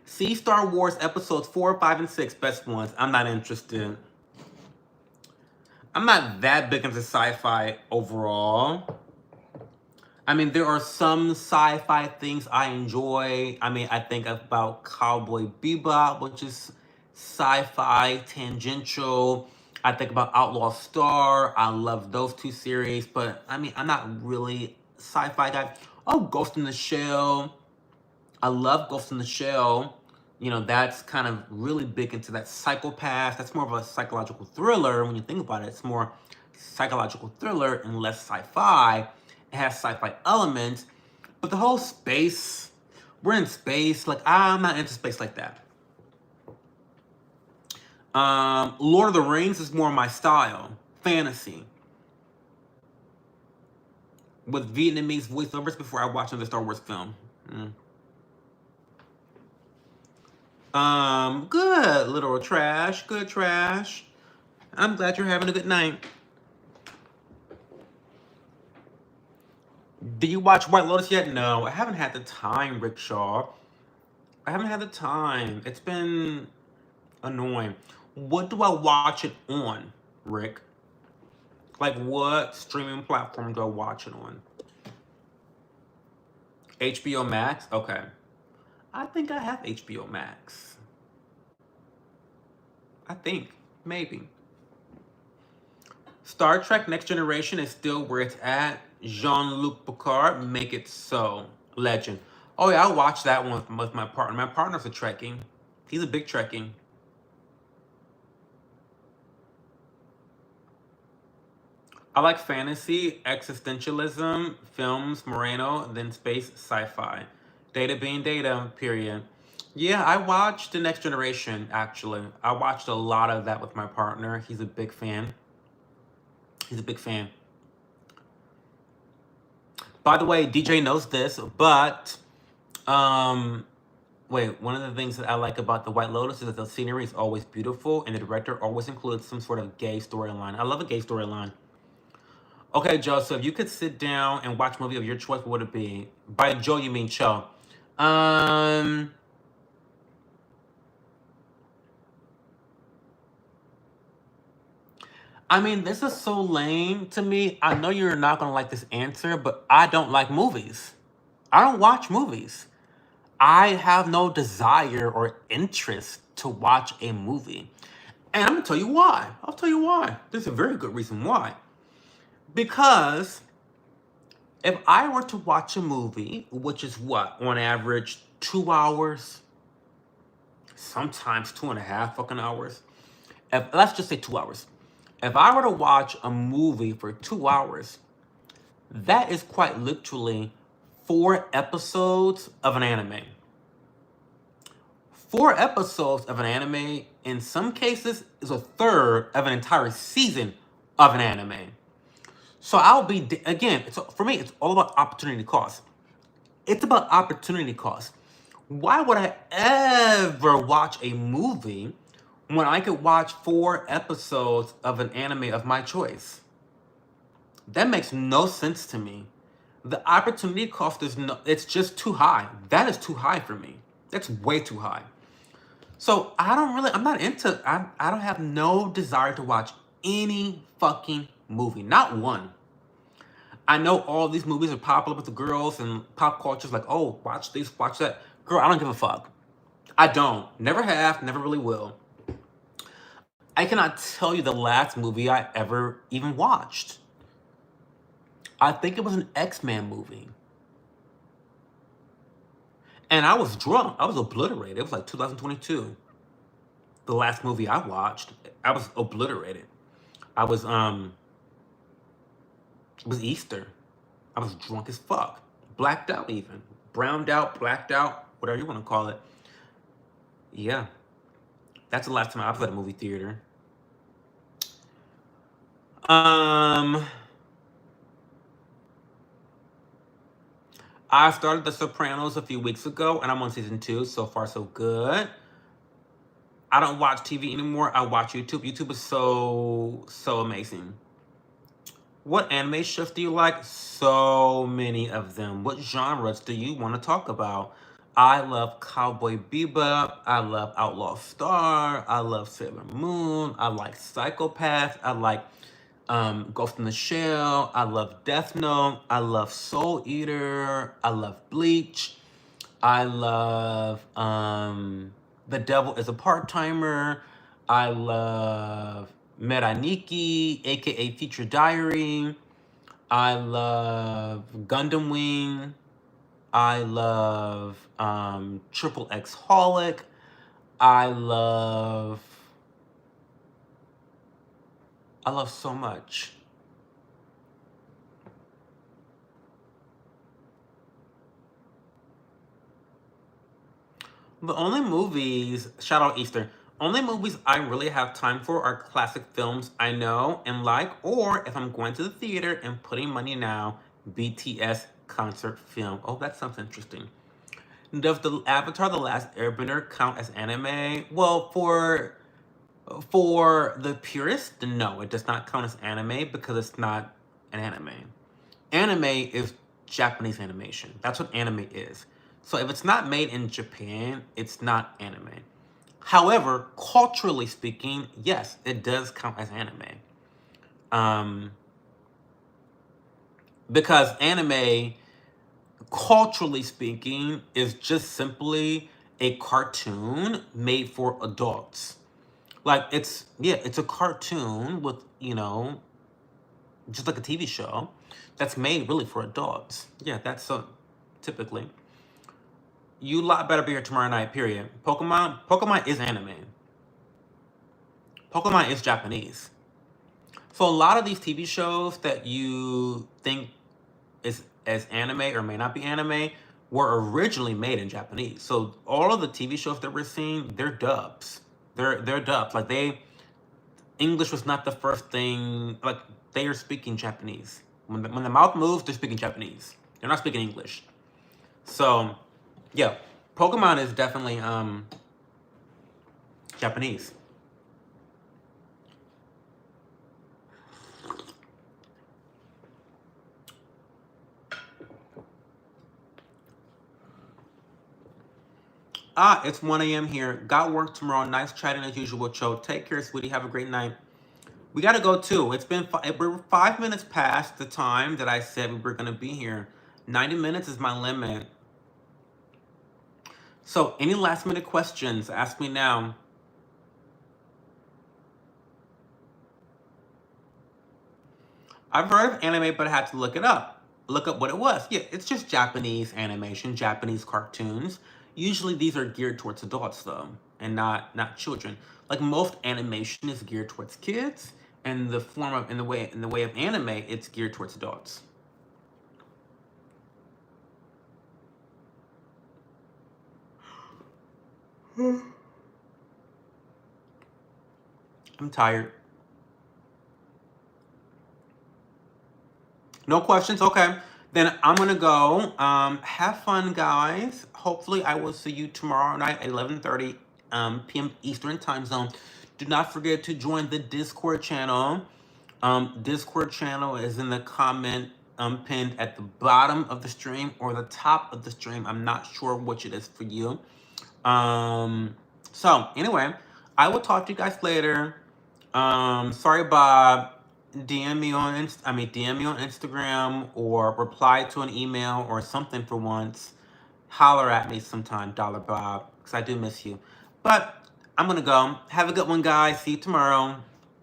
See Star Wars episodes 4, 5, and 6, best ones. I'm not interested. I'm not that big into sci-fi overall. I mean, there are some sci-fi things I enjoy. I mean, I think about Cowboy Bebop, which is sci-fi tangential. I think about Outlaw Star. I love those two series, but I mean, I'm not really a sci-fi guy. Oh, Ghost in the Shell. I love Ghost in the Shell. That's kind of really big into that psychopath. That's more of a psychological thriller. When you think about it, it's more psychological thriller and less sci-fi. It has sci-fi elements, but the whole space, we're in space. Like, I'm not into space like that. Lord of the Rings is more my style. Fantasy. With Vietnamese voiceovers before I watch another Star Wars film. Good, literal trash. Good trash. I'm glad you're having a good night. Did you watch White Lotus yet? No, I haven't had the time, Rickshaw. I haven't had the time. It's been annoying. What do I watch it on, Rick? Like, what streaming platform do I watch it on? HBO Max? Okay. I think I have HBO Max. I think. Maybe. Star Trek Next Generation is still where it's at. Jean-Luc Picard, make it so. Legend. Oh yeah, I watched that one with my partner. My partner's a Trekkie. He's a big Trekkie. I like fantasy, existentialism, films, Moreno, then space, sci-fi. Data being data, period. Yeah, I watched The Next Generation, actually. I watched a lot of that with my partner. He's a big fan. He's a big fan. By the way, DJ knows this, but Wait, one of the things that I like about The White Lotus is that the scenery is always beautiful and the director always includes some sort of gay storyline. I love a gay storyline. Okay, Joe, so if you could sit down and watch a movie of your choice, what would it be? By Joe, you mean Cho. Um, I mean, this is so lame to me. I know you're not gonna like this answer, but I don't like movies. I don't watch movies. I have no desire or interest to watch a movie. And I'm gonna tell you why. I'll tell you why. There's a very good reason why. Because if I were to watch a movie, which is what, on average, 2 hours, sometimes 2.5 fucking hours. Let's just say 2 hours. If I were to watch a movie for 2 hours, that is quite literally 4 episodes of an anime. 4 episodes of an anime, in some cases, is a third of an entire season of an anime. So I'll be, again, for me, it's all about opportunity cost. It's about opportunity cost. Why would I ever watch a movie when I could watch 4 episodes of an anime of my choice? That makes no sense to me. The opportunity cost is it's just too high. That is too high for me. That's way too high. So I don't have no desire to watch any fucking movie. Not one. I know all these movies are popular with the girls and pop culture's like, oh, watch this, watch that. Girl, I don't give a fuck. I don't. Never have, never really will. I cannot tell you the last movie I ever even watched. I think it was an X-Men movie. And I was drunk. I was obliterated. It was like 2022. The last movie I watched, I was obliterated. It was Easter. I was drunk as fuck. Blacked out even. Browned out, blacked out, whatever you want to call it. Yeah. That's the last time I was at a movie theater. I started The Sopranos a few weeks ago, and I'm on season 2. So far, so good. I don't watch TV anymore. I watch YouTube. YouTube is so amazing. What anime shows do you like? So many of them. What genres do you want to talk about? I love Cowboy Bebop. I love Outlaw Star. I love Sailor Moon. I like Psychopath. I like Ghost in the Shell. I love Death Note. I love Soul Eater. I love Bleach. I love The Devil is a Part-Timer. I love Meraniki, aka Future Diary. I love Gundam Wing. I love Triple X Holic. I love so much. The only movies, shout out Easter, only movies I really have time for are classic films I know and like, or if I'm going to the theater and putting money now, BTS concert film. Oh, that sounds interesting. Does the Avatar The Last Airbender count as anime? Well, for the purist, no, it does not count as anime because it's not an anime. Anime is Japanese animation. That's what anime is. So if it's not made in Japan, it's not anime. However, culturally speaking, yes, it does count as anime. Because anime, culturally speaking, is just simply a cartoon made for adults. Like, it's a cartoon with, just like a TV show that's made really for adults. Yeah, that's typically. You lot better be here tomorrow night, period. Pokemon is anime. Pokemon is Japanese. So a lot of these TV shows that you think is as anime or may not be anime were originally made in Japanese. So all of the TV shows that we're seeing, they're dubs. They're dubs. Like English was not the first thing. Like they are speaking Japanese. When the mouth moves, they're speaking Japanese. They're not speaking English. So, yeah. Pokemon is definitely Japanese. Ah, it's 1 a.m. here. Got work tomorrow. Nice chatting as usual, Cho. Take care, sweetie. Have a great night. We gotta go too. It's been we're 5 minutes past the time that I said we were gonna be here. 90 minutes is my limit. So, any last minute questions? Ask me now. I've heard of anime, but I had to look it up. Look up what it was. Yeah, it's just Japanese animation, Japanese cartoons. Usually these are geared towards adults though, and not children. Like most animation is geared towards kids, and the form of in the way of anime, it's geared towards adults. I'm tired. No questions? Okay. Then I'm gonna go. Have fun, guys. Hopefully, I will see you tomorrow night at 11:30 p.m. Eastern Time Zone. Do not forget to join the Discord channel. Discord channel is in the comment pinned at the bottom of the stream or the top of the stream. I'm not sure which it is for you. So anyway, I will talk to you guys later. Sorry, Bob. DM me on Instagram or reply to an email or something for once. Holler at me sometime, Dollar Bob, because I do miss you. But I'm gonna go. Have a good one, guys. See you tomorrow.